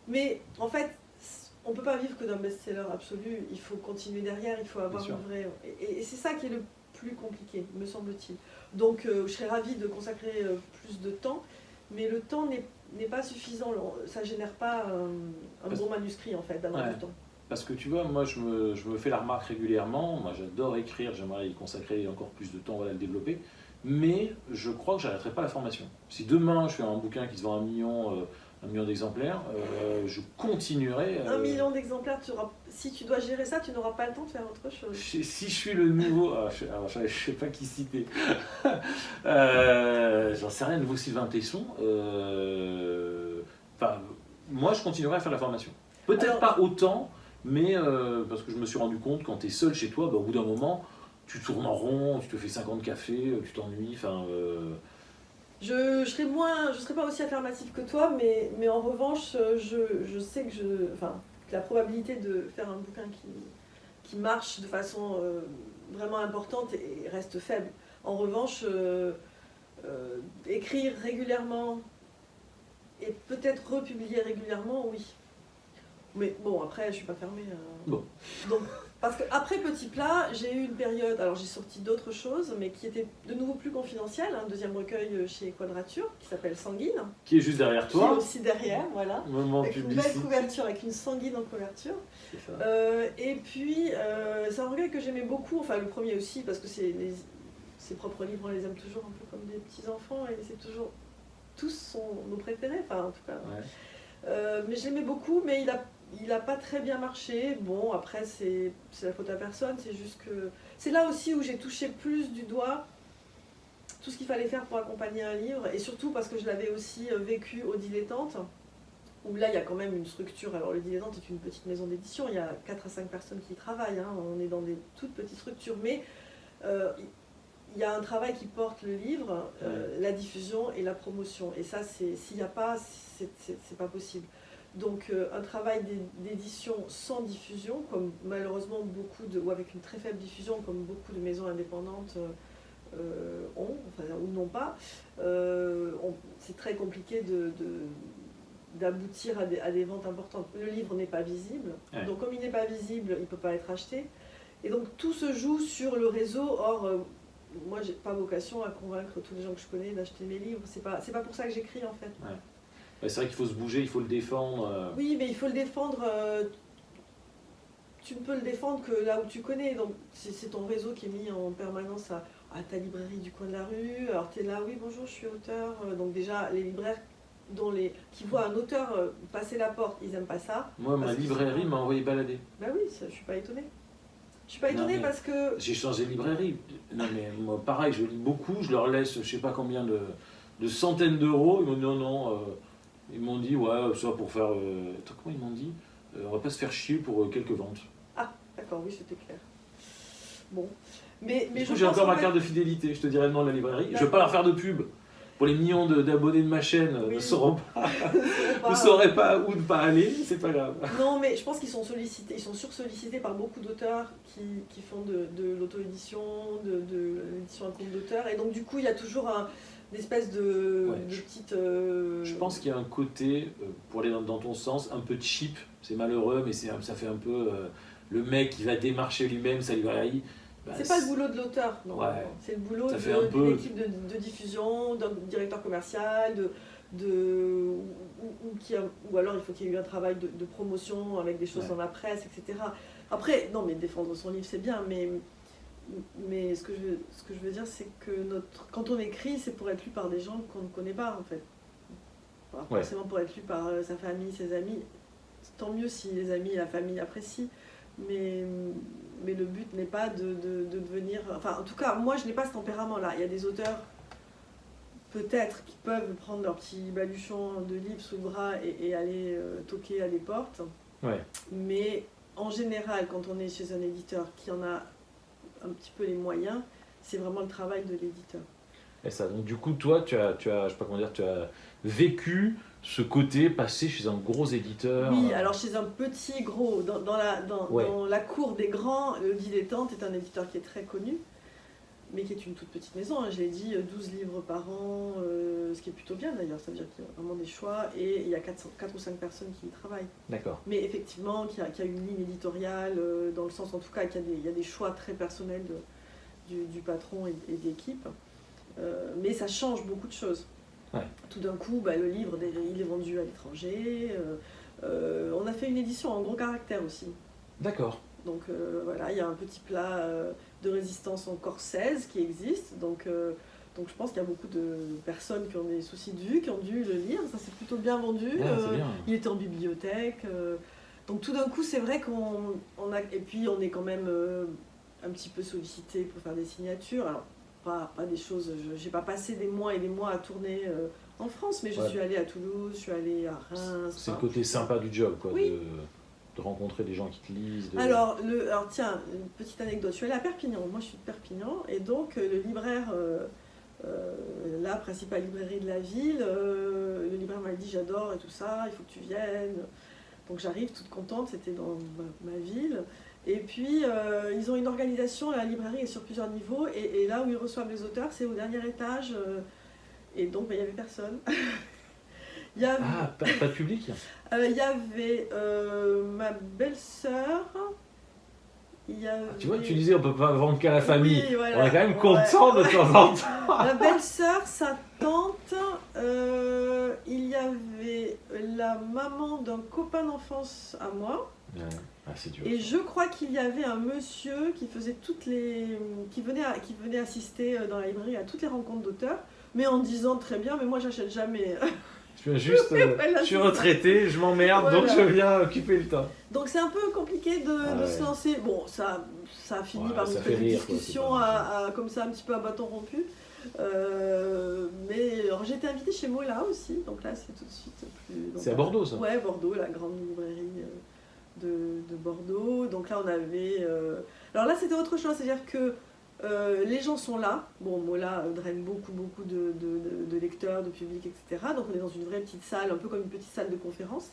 mais en fait, on ne peut pas vivre que d'un best-seller absolu, il faut continuer derrière, il faut avoir une vraie... Et c'est ça qui est le plus compliqué, me semble-t-il. Donc, je serais ravie de consacrer plus de temps, mais le temps n'est pas suffisant, ça ne génère pas un bon manuscrit, en fait, d'avoir du temps. Parce que tu vois, moi je me fais la remarque régulièrement, moi j'adore écrire, j'aimerais y consacrer encore plus de temps, voilà, le développer, mais je crois que j'arrêterai pas la formation. Si demain je fais un bouquin qui se vend 1 million d'exemplaires, je continuerai. 1 million d'exemplaires, si tu dois gérer ça, tu n'auras pas le temps de faire autre chose. Si je suis le nouveau, je ne sais pas qui citer, j'en sais rien, le nouveau Sylvain Tesson, moi je continuerai à faire la formation. Peut-être pas autant, mais parce que je me suis rendu compte, quand tu es seul chez toi, au bout d'un moment, tu tournes en rond, tu te fais 50 cafés, tu t'ennuies. Je serais pas aussi affirmative que toi, mais en revanche, je sais que la probabilité de faire un bouquin qui marche de façon vraiment importante reste faible. En revanche, écrire régulièrement et peut-être republier régulièrement, oui. Mais bon, après, je suis pas fermée. Bon. Donc, parce qu'après Petit Plat, j'ai eu une période, alors j'ai sorti d'autres choses, mais qui étaient de nouveau plus confidentielles. Un deuxième recueil chez Quadrature, qui s'appelle Sanguine, Qui est juste derrière qui est toi. aussi derrière, voilà. Moment Avec une belle publicité. couverture, avec une sanguine en couverture. C'est ça. Et puis, c'est un recueil que j'aimais beaucoup, enfin le premier aussi, parce que ses propres livres, on les aime toujours un peu comme des petits-enfants, et c'est toujours... Tous sont nos préférés, enfin en tout cas. Ouais. Mais je l'aimais beaucoup, mais il a pas très bien marché. Bon, après, c'est la faute à personne, c'est juste que... C'est là aussi où j'ai touché plus du doigt tout ce qu'il fallait faire pour accompagner un livre, et surtout parce que je l'avais aussi vécu au Dilettante, où là, il y a quand même une structure. Alors, le Dilettante est une petite maison d'édition, il y a 4 à 5 personnes qui y travaillent, hein. On est dans des toutes petites structures, mais il y a un travail qui porte le livre, la diffusion et la promotion. Et ça, s'il n'y a pas, c'est pas possible. Donc, un travail d'édition sans diffusion, comme malheureusement ou avec une très faible diffusion, comme beaucoup de maisons indépendantes ont, enfin, ou n'ont pas, c'est très compliqué d'aboutir à des ventes importantes. Le livre n'est pas visible, donc comme il n'est pas visible, il ne peut pas être acheté. Et donc tout se joue sur le réseau. Or, moi, j'ai pas vocation à convaincre tous les gens que je connais d'acheter mes livres. C'est pas pour ça que j'écris, en fait. Ouais. C'est vrai qu'il faut se bouger, il faut le défendre. Oui, mais il faut le défendre. Tu ne peux le défendre que là où tu connais. Donc c'est ton réseau qui est mis en permanence à ta librairie du coin de la rue. Alors tu es là, oui, bonjour, je suis auteur. Donc déjà, les libraires qui voient un auteur passer la porte, ils n'aiment pas ça. Moi, ma librairie m'a envoyé balader. Bah oui, je suis pas étonnée. Je suis pas étonnée parce que... J'ai changé de librairie. Non mais moi, pareil, je lis beaucoup, je leur laisse je sais pas combien de centaines d'euros. Ils m'ont dit non. Ils m'ont dit, ouais, ça pour faire... comment ils m'ont dit on va pas se faire chier pour quelques ventes. Ah, d'accord, oui, c'était clair. Bon. Mais du coup, j'ai encore ma carte de fidélité, je te dirais le nom de la librairie. Je ne vais pas leur faire de pub. Pour les millions d'abonnés de ma chaîne, oui. ne sauraient pas où ne pas aller, c'est pas grave. Non, mais je pense qu'ils sont sollicités, ils sont sursollicités par beaucoup d'auteurs qui font de l'auto-édition, de l'édition à compte d'auteur. Et donc, du coup, il y a toujours une espèce de petite... Je pense qu'il y a un côté, pour aller dans ton sens, un peu cheap. C'est malheureux, mais ça fait un peu le mec qui va démarcher lui-même sa librairie. C'est pas le boulot de l'auteur, non. Ouais. C'est le boulot d'une équipe de diffusion, d'un directeur commercial, ou alors il faut qu'il y ait eu un travail de promotion avec des choses dans la presse, etc. Après, non, mais défendre son livre, c'est bien, mais ce que je veux dire, c'est que quand on écrit, c'est pour être lu par des gens qu'on ne connaît pas, en fait. Pas forcément pour être lu par sa famille, ses amis. Tant mieux si les amis et la famille apprécient, mais le but n'est pas de devenir... Enfin, en tout cas, moi, je n'ai pas ce tempérament-là. Il y a des auteurs, peut-être, qui peuvent prendre leur petit baluchon de livres sous le bras et aller toquer à des portes. Ouais. Mais en général, quand on est chez un éditeur qui en a un petit peu les moyens, c'est vraiment le travail de l'éditeur. Et ça, donc du coup, toi, tu as vécu ce côté passé chez un gros éditeur. Oui, alors chez un petit gros, dans la cour des grands, le Dilettante est un éditeur qui est très connu, mais qui est une toute petite maison, hein, je l'ai dit, 12 livres par an, ce qui est plutôt bien d'ailleurs, ça veut dire qu'il y a vraiment des choix, et il y a 4 ou 5 personnes qui y travaillent. D'accord. Mais effectivement, qu'il y a une ligne éditoriale, dans le sens en tout cas qu'il y a des choix très personnels du patron et de l'équipe, mais ça change beaucoup de choses. Ouais. Tout d'un coup, le livre, il est vendu à l'étranger, on a fait une édition en gros caractère aussi. D'accord. Donc voilà, il y a un petit plat de résistance en corsaise qui existe, donc je pense qu'il y a beaucoup de personnes qui ont des soucis de vue, qui ont dû le lire, ça s'est plutôt bien vendu, c'est bien. Il était en bibliothèque, donc tout d'un coup c'est vrai et puis on est quand même un petit peu sollicité pour faire des signatures, alors pas des choses, j'ai pas passé des mois et des mois à tourner en France, mais je suis allée à Toulouse, je suis allée à Reims. C'est le côté sympa du job, quoi, oui. de rencontrer des gens qui te lisent. Alors tiens, une petite anecdote, je suis allée à Perpignan, moi je suis de Perpignan, et donc le libraire, la principale librairie de la ville, le libraire m'a dit j'adore et tout ça, il faut que tu viennes. Donc j'arrive toute contente, c'était dans ma ville. Et puis ils ont une organisation, la librairie est sur plusieurs niveaux, et là où ils reçoivent les auteurs, c'est au dernier étage, et donc il n'y avait personne. Il Il y avait, Ah, pas de public? il y avait ma belle-sœur, il y avait... Tu vois, tu disais on peut pas vendre qu'à la famille. Oui, voilà. On est quand même content de temps en temps. Ma belle-sœur, sa tante, il y avait la maman d'un copain d'enfance à moi. Ouais. Ah, c'est dur. Et je crois qu'il y avait un monsieur qui faisait qui venait assister dans la librairie à toutes les rencontres d'auteurs, mais en disant très bien, mais moi j'achète jamais. Je viens juste, Voilà, je suis c'est retraité, je m'emmerde, Voilà. donc je viens occuper le temps. Donc c'est un peu compliqué de ouais. se lancer. Bon, ça a fini Ouais, par ça une fait petite rire, quoi, discussion c'est pas- comme ça un petit peu à bâton rompu. Mais alors, j'ai été invitée chez Mola aussi, donc là c'est tout de suite plus... donc, C'est à Bordeaux, ça? Ouais, Bordeaux, la grande librairie de Bordeaux. Donc là on avait... Alors là c'était autre chose, c'est-à-dire que les gens sont là. Bon, Mola draine beaucoup de lecteurs, de public, etc. Donc on est dans une vraie petite salle, un peu comme une petite salle de conférence.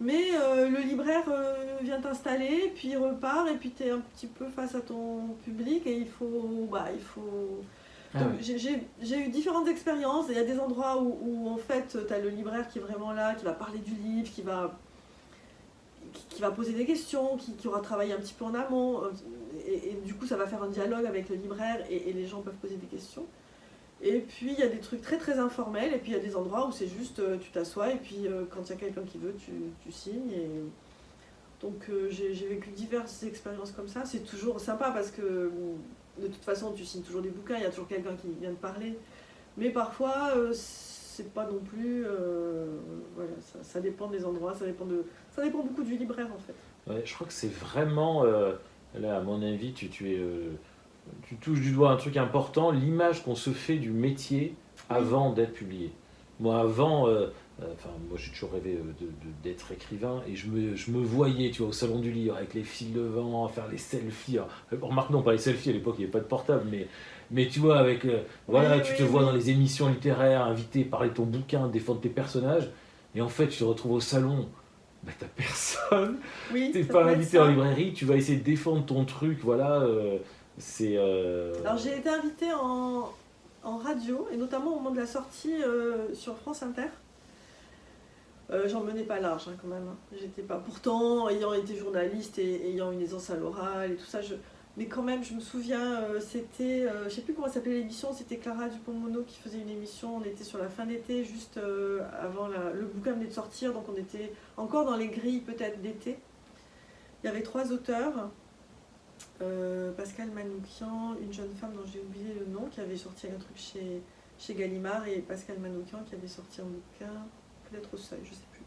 Mais le libraire vient t'installer, puis il repart, et puis tu es un petit peu face à ton public, et il faut... Ah Donc, ouais. j'ai eu différentes expériences. Il y a des endroits où en fait tu as le libraire qui est vraiment là, qui va parler du livre, qui va poser des questions, qui aura travaillé un petit peu en amont, et du coup ça va faire un dialogue avec le libraire, et les gens peuvent poser des questions. Et puis il y a des trucs très très informels, et puis il y a des endroits où c'est juste tu t'assois, et puis quand il y a quelqu'un qui veut, tu signes. Donc j'ai vécu diverses expériences comme ça. C'est toujours sympa parce que de toute façon tu signes toujours des bouquins, il y a toujours quelqu'un qui vient te parler. Mais parfois c'est pas non plus... voilà, ça dépend des endroits, ça dépend beaucoup du libraire en fait. Ouais, je crois que c'est vraiment, là à mon avis, tu touches du doigt un truc important, l'image qu'on se fait du métier avant d'être publié. Moi avant, moi j'ai toujours rêvé d'être écrivain, et je me voyais, tu vois, au salon du livre avec les fils devant, faire les selfies. Alors, remarque, non, pas les selfies, à l'époque il n'y avait pas de portable, mais tu vois, avec, voilà, Oui, tu oui, te vois oui. dans les émissions littéraires, invité, parler de ton bouquin, défendre tes personnages, et en fait tu te retrouves au salon, bah t'as personne. Oui, T'es ça pas peut être invité en ça. librairie, tu vas essayer de défendre ton truc, voilà. C'est. Alors j'ai été invitée en radio, et notamment au moment de la sortie sur France Inter. J'en menais pas large quand même. J'étais pas. Pourtant, ayant été journaliste et ayant une aisance à l'oral et tout ça, mais quand même, je me souviens, c'était, je sais plus comment s'appelait l'émission, c'était Clara Dupont-Mono qui faisait une émission. On était sur la fin d'été, juste avant le bouquin venait de sortir, donc on était encore dans les grilles peut-être d'été. Il y avait 3 auteurs. Pascal Manoukian, une jeune femme dont j'ai oublié le nom, qui avait sorti un truc chez Gallimard, et Pascal Manoukian qui avait sorti un bouquin, peut-être au Seuil, je sais plus.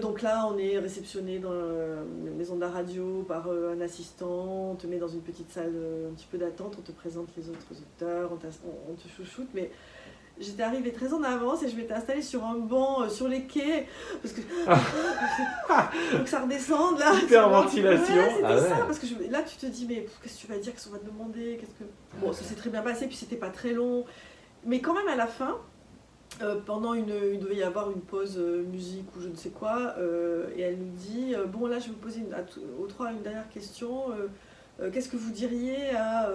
Donc là, on est réceptionné dans la maison de la radio par un assistant, on te met dans une petite salle un petit peu d'attente, on te présente les autres auteurs, on te chouchoute, mais j'étais arrivée très en avance et je m'étais installée sur un banc sur les quais, parce que faut que ça redescende là. Hyperventilation. Ouais, c'était Ah ouais. ça, parce que là tu te dis, mais qu'est-ce que tu vas dire, qu'est-ce qu'on va te demander, Bon, ça s'est très bien passé, puis c'était pas très long, mais quand même à la fin, il devait y avoir une pause musique ou je ne sais quoi, et elle nous dit, bon là je vais vous poser aux 3 une dernière question, qu'est-ce que vous diriez à,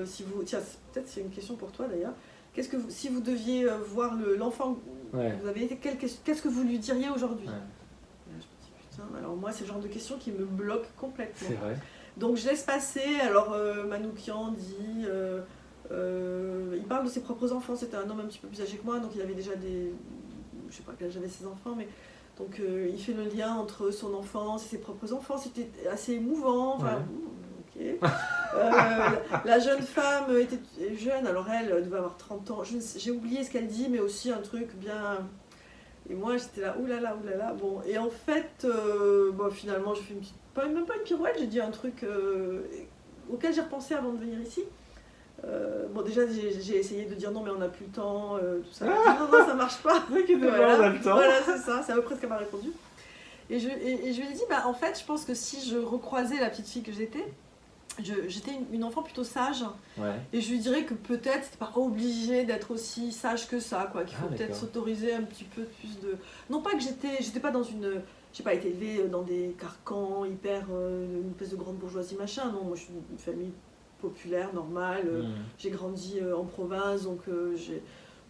si vous, tiens, peut-être c'est une question pour toi d'ailleurs, si vous deviez voir l'enfant Ouais. que vous avez été, qu'est-ce que vous lui diriez aujourd'hui? Ouais. Et là, je me dis, putain, alors moi c'est le genre de question qui me bloque complètement. C'est vrai. Donc je laisse passer, alors Manoukian dit... il parle de ses propres enfants, c'était un homme un petit peu plus âgé que moi, donc il avait déjà je sais pas quel âge avaient ses enfants, mais donc il fait le lien entre son enfance et ses propres enfants, c'était assez émouvant, enfin, Ouais. ok. La jeune femme était jeune, alors elle devait avoir 30 ans, j'ai oublié ce qu'elle dit, mais aussi un truc bien... Et moi j'étais là, oulala, bon, et en fait, finalement j'ai fait même pas une pirouette, j'ai dit un truc auquel j'ai repensé avant de venir ici. Déjà j'ai essayé de dire non, mais on n'a plus le temps, tout ça. Elle a dit, non, ça marche pas. Voilà. On a le temps. Voilà, c'est ça, c'est à peu près ce qu'elle m'a répondu. Et je lui ai dit, en fait, je pense que si je recroisais la petite fille que j'étais une enfant plutôt sage. Ouais. Et je lui dirais que peut-être c'était pas obligé d'être aussi sage que ça, quoi. Qu'il faut peut-être d'accord. s'autoriser un petit peu plus de... Non pas que j'étais pas dans une... J'ai pas été élevée dans des carcans hyper... une espèce de grande bourgeoisie machin, non. Moi je suis d'une famille populaire, normale. J'ai grandi en province, donc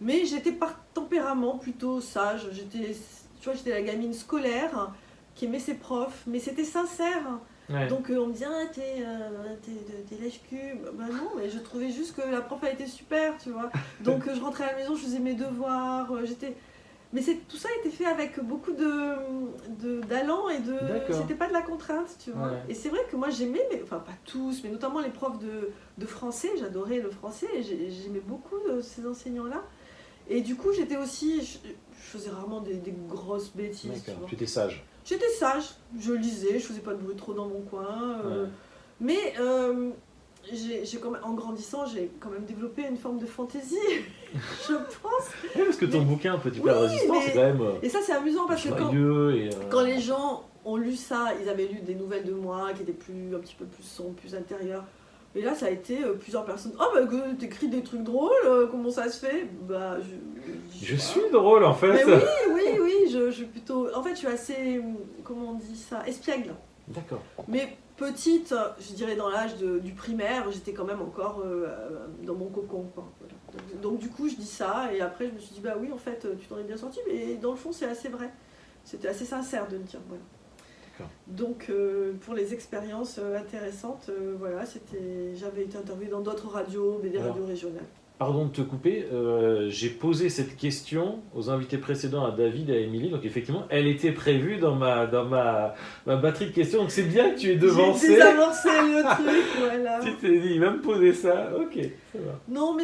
Mais j'étais par tempérament plutôt sage. J'étais la gamine scolaire qui aimait ses profs, mais c'était sincère. Ouais. Donc on me dit, ah, t'es lèche-cul. Bah non, mais je trouvais juste que la prof a été super, tu vois. Donc je rentrais à la maison, je faisais mes devoirs, Mais tout ça a été fait avec beaucoup d'allant et D'accord. c'était pas de la contrainte, tu vois. Ouais. Et c'est vrai que moi j'aimais, enfin pas tous, mais notamment les profs de français, j'adorais le français et j'aimais beaucoup ces enseignants-là. Et du coup j'étais aussi, je faisais rarement des grosses bêtises, tu D'accord. vois. Tu étais sage. J'étais sage, je lisais, je faisais pas de bruit trop dans mon coin. Ouais. Mais j'ai quand même, en grandissant, j'ai quand même développé une forme de fantaisie, je pense. Oui, parce que ton bouquin, Petit Plat de Oui, Résistance, mais- c'est quand même Et ça, c'est amusant parce que joyeux et... quand les gens ont lu ça, ils avaient lu des nouvelles de moi qui étaient un petit peu plus sombres, plus intérieures. Et là, ça a été plusieurs personnes. Oh, bah, que t'écris des trucs drôles, comment ça se fait? Bah, Je suis drôle, en fait. Mais oui, je suis plutôt. En fait, je suis assez. Comment on dit ça? Espiègle. D'accord. Mais petite, je dirais dans l'âge du primaire, j'étais quand même encore dans mon cocon, quoi. Voilà. Donc, du coup, je dis ça, et après, je me suis dit, bah oui, en fait, tu t'en es bien sorti, mais dans le fond, c'est assez vrai. C'était assez sincère de me dire, voilà. D'accord. Donc, pour les expériences intéressantes, voilà, j'avais été interviewée dans d'autres radios, mais des Alors, radios régionales. Pardon de te couper, j'ai posé cette question aux invités précédents, à David et à Émilie, donc effectivement, elle était prévue dans ma batterie de questions, donc c'est bien que tu aies devancé. J'ai désamorcé le truc, voilà. Tu t'es dit, il va me poser ça, ok, ça va. Non, mais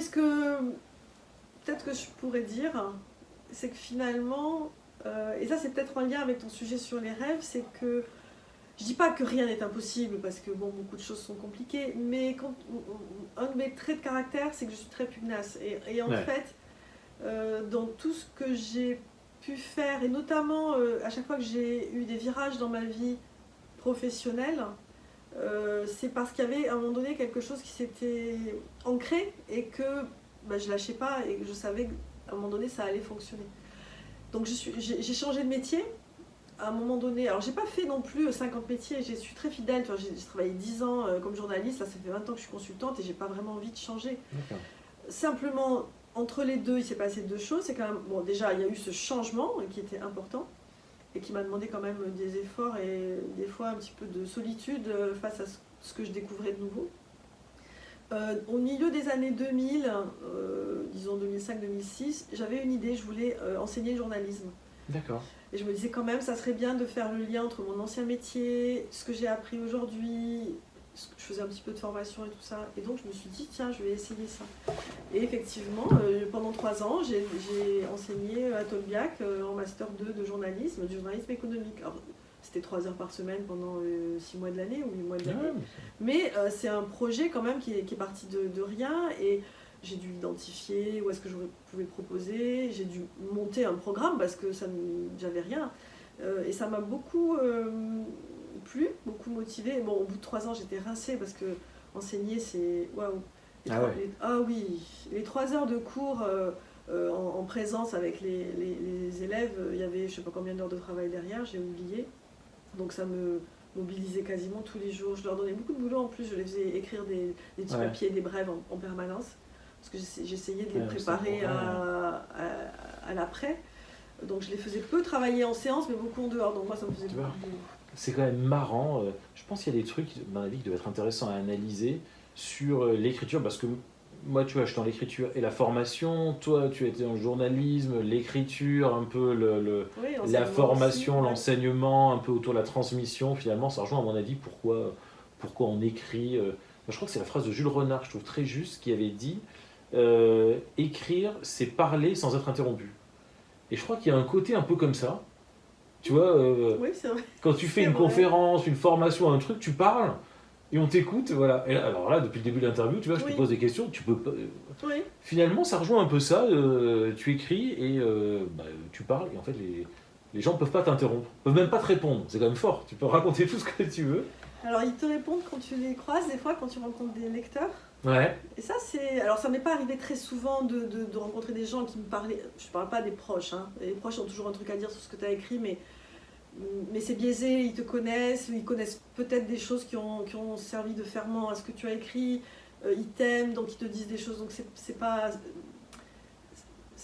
peut-être que je pourrais dire, c'est que finalement, et ça c'est peut-être en lien avec ton sujet sur les rêves, c'est que je dis pas que rien n'est impossible parce que bon, beaucoup de choses sont compliquées, mais un de mes traits de caractère, c'est que je suis très pugnace. Et en Ouais. fait, dans tout ce que j'ai pu faire, et notamment à chaque fois que j'ai eu des virages dans ma vie professionnelle, c'est parce qu'il y avait à un moment donné quelque chose qui s'était ancré et que je lâchais pas et que je savais qu'à un moment donné ça allait fonctionner. Donc j'ai changé de métier à un moment donné. Alors j'ai pas fait non plus 50 métiers, je suis très fidèle. Enfin, j'ai travaillé 10 ans comme journaliste, là ça fait 20 ans que je suis consultante et j'ai pas vraiment envie de changer. D'accord. Simplement, entre les deux, il s'est passé deux choses. C'est quand même, bon, déjà il y a eu ce changement qui était important et qui m'a demandé quand même des efforts et des fois un petit peu de solitude face à ce que je découvrais de nouveau. Au milieu des années 2000, disons 2005-2006, j'avais une idée, je voulais enseigner le journalisme. D'accord. Et je me disais quand même, ça serait bien de faire le lien entre mon ancien métier, ce que j'ai appris aujourd'hui, je faisais un petit peu de formation et tout ça. Et donc je me suis dit, tiens, je vais essayer ça. Et effectivement, pendant 3 ans, j'ai enseigné à Tolbiac en Master 2 de journalisme, du journalisme économique. Alors, c'était 3 heures par semaine pendant 6 mois de l'année ou 8 mois de l'année. Ouais, Mais c'est un projet quand même qui est parti de rien. Et j'ai dû identifier où est-ce que je pouvais proposer. J'ai dû monter un programme parce que j'avais rien. Et ça m'a beaucoup plu, beaucoup motivé. Bon, au bout de 3 ans, j'étais rincée parce que enseigner, c'est waouh. Ah oui, les 3 heures de cours en présence avec les élèves, il y avait je sais pas combien d'heures de travail derrière, j'ai oublié. Donc ça me mobilisait quasiment tous les jours. Je leur donnais beaucoup de boulot en plus, je les faisais écrire des petits papiers, des brèves en permanence. Parce que j'essayais de les préparer à l'après. Donc je les faisais peu travailler en séance, mais beaucoup en dehors. Donc moi, ça me faisait beaucoup de boulot. C'est quand même marrant. Je pense qu'il y a des trucs dans la vie qui doivent être intéressants à analyser sur l'écriture, parce que moi, tu vois, je suis dans l'écriture et la formation. Toi, tu étais dans le journalisme, l'écriture, un peu la formation, aussi, l'enseignement, un peu autour de la transmission. Finalement, ça rejoint à mon avis pourquoi on écrit. Je crois que c'est la phrase de Jules Renard, je trouve très juste, qui avait dit écrire, c'est parler sans être interrompu. Et je crois qu'il y a un côté un peu comme ça. Tu vois, oui, c'est vrai. Quand tu fais une conférence, une formation, un truc, tu parles et on t'écoute, voilà. Et là, alors là, depuis le début de l'interview, tu vois, je te pose des questions, tu peux pas. Finalement, ça rejoint un peu ça. Tu écris et tu parles, et en fait, les gens ne peuvent pas t'interrompre, peuvent même pas te répondre. C'est quand même fort. Tu peux raconter tout ce que tu veux. Alors, ils te répondent quand tu les croises, des fois, quand tu rencontres des lecteurs. Ouais. Et ça, c'est. Alors, ça m'est pas arrivé très souvent de rencontrer des gens qui me parlaient. Je parle pas des proches, hein. Les proches ont toujours un truc à dire sur ce que tu as écrit, mais c'est biaisé, ils te connaissent, ils connaissent peut-être des choses qui ont servi de ferment à ce que tu as écrit, ils t'aiment, donc ils te disent des choses, donc c'est pas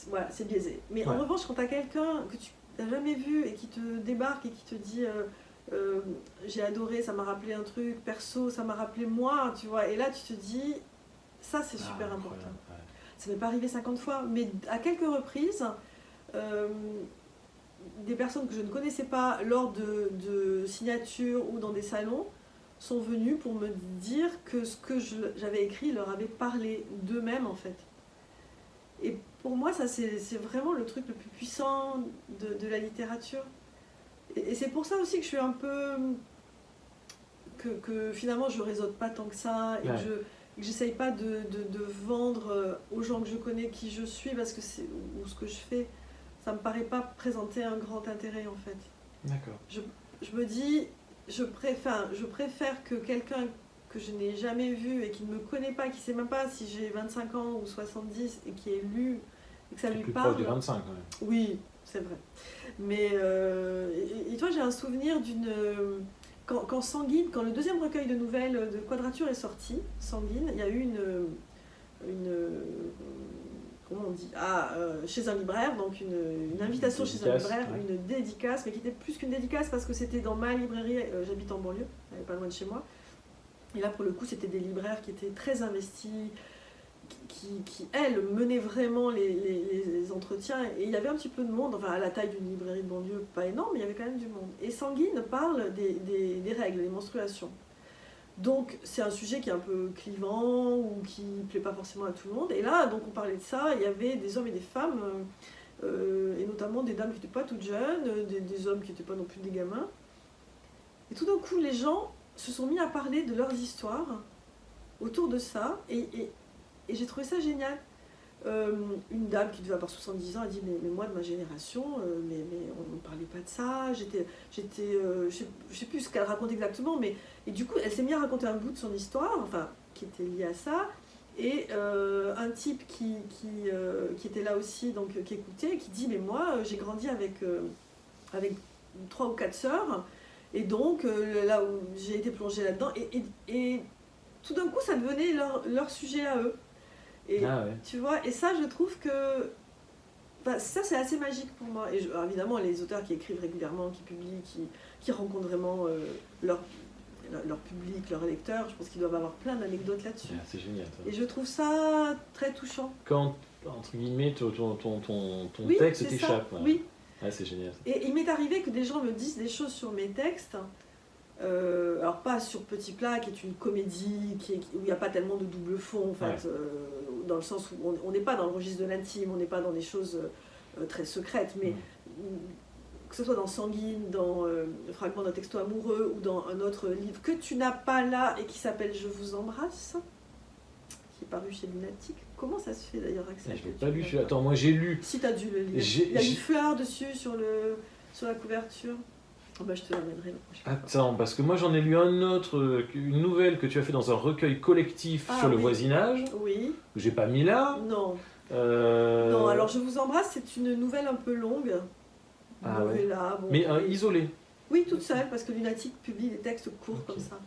voilà, c'est biaisé. Mais en Ouais. revanche, quand tu as quelqu'un que tu n'as jamais vu et qui te débarque et qui te dit j'ai adoré, ça m'a rappelé un truc, perso, ça m'a rappelé moi, tu vois, et là tu te dis, ça c'est super important. Incroyable, ouais. Ça m'est pas arrivé 50 fois, mais à quelques reprises, euh, des personnes que je ne connaissais pas lors de signatures ou dans des salons sont venues pour me dire que ce que j'avais écrit leur avait parlé d'eux-mêmes en fait. Et pour moi, ça c'est vraiment le truc le plus puissant de la littérature. Et c'est pour ça aussi que je suis un peu... que finalement je réseaute pas tant que ça et Ouais. que j'essaye pas de vendre aux gens que je connais qui je suis parce que ou ce que je fais, ça me paraît pas présenter un grand intérêt en fait. D'accord. Je me dis, je préfère que quelqu'un que je n'ai jamais vu et qui ne me connaît pas, qui sait même pas si j'ai 25 ans ou 70 et qui ait lu et que ça C'est lui plus parle. proche des 25 quand même. Oui, c'est vrai. Mais et toi, j'ai un souvenir d'une quand Sanguine, quand le deuxième recueil de nouvelles de Quadrature est sorti, Sanguine, il y a eu une comment on dit chez un libraire, donc une invitation chez un Dédicace, libraire, ouais. une dédicace, mais qui était plus qu'une dédicace parce que c'était dans ma librairie, j'habite en banlieue, elle n'est pas loin de chez moi. Et là, pour le coup, c'était des libraires qui étaient très investis, qui elles, menaient vraiment les entretiens. Et il y avait un petit peu de monde, enfin à la taille d'une librairie de banlieue, pas énorme, mais il y avait quand même du monde. Et Sanguine parle des règles, des menstruations. Donc c'est un sujet qui est un peu clivant ou qui ne plaît pas forcément à tout le monde. Et là, donc on parlait de ça, il y avait des hommes et des femmes, et notamment des dames qui n'étaient pas toutes jeunes, des hommes qui n'étaient pas non plus des gamins. Et tout d'un coup, les gens se sont mis à parler de leurs histoires autour de ça, et j'ai trouvé ça génial. Une dame qui devait avoir 70 ans a dit mais moi de ma génération, mais on ne parlait pas de ça, je sais plus ce qu'elle raconte exactement, mais et du coup elle s'est mise à raconter un bout de son histoire, enfin qui était lié à ça, et un type qui était là aussi, donc qui écoutait, qui dit mais moi j'ai grandi avec 3 ou 4 sœurs, et donc là où j'ai été plongée là-dedans, et tout d'un coup ça devenait leur sujet à eux. Et tu vois, et ça je trouve que ça c'est assez magique pour moi. Et alors, évidemment les auteurs qui écrivent régulièrement, qui publient, qui rencontrent vraiment leur public, leurs lecteurs, je pense qu'ils doivent avoir plein d'anecdotes là-dessus. C'est génial. Ça. Et je trouve ça très touchant. Quand, entre guillemets, ton Oui, texte c'est t'échappe. ça, Ouais. oui. Ouais, c'est génial. Et il m'est arrivé que des gens me disent des choses sur mes textes. Alors pas sur Petit Plat, qui est une comédie où il n'y a pas tellement de double fond, en fait, dans le sens où on n'est pas dans le registre de l'intime, on n'est pas dans des choses très secrètes, mais que ce soit dans Sanguine, dans le fragment d'un texto amoureux ou dans un autre livre que tu n'as pas là et qui s'appelle Je vous embrasse, qui est paru chez Lunatique. Comment ça se fait d'ailleurs, Axel? Je l'ai pas lu. Attends, moi j'ai lu. Si t'as dû le lire. Il y a une fleur dessus sur la couverture. Oh bah je te l'amènerai la prochaine fois. Attends, parce que moi j'en ai lu un autre, une nouvelle que tu as fait dans un recueil collectif sur le voisinage, oui. que j'ai pas mis là. Non. Non, alors Je vous embrasse, c'est une nouvelle un peu longue. Ah ouais. Là, bon, mais isolée. Oui, toute seule, parce que Lunatique publie des textes courts comme ça.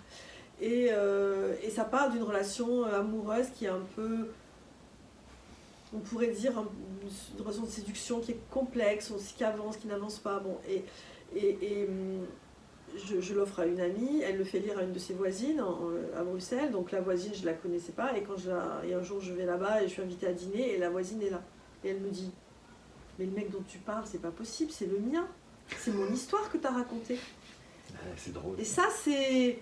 Et ça parle d'une relation amoureuse qui est un peu, on pourrait dire, une relation de séduction qui est complexe, qui avance, qui n'avance pas. Bon, et je l'offre à une amie, elle le fait lire à une de ses voisines à Bruxelles, donc la voisine je la connaissais pas, et un jour je vais là-bas et je suis invitée à dîner et la voisine est là. Et elle me dit, mais le mec dont tu parles, c'est pas possible, c'est le mien, c'est mon histoire que tu as racontée. C'est drôle. Et ça c'est...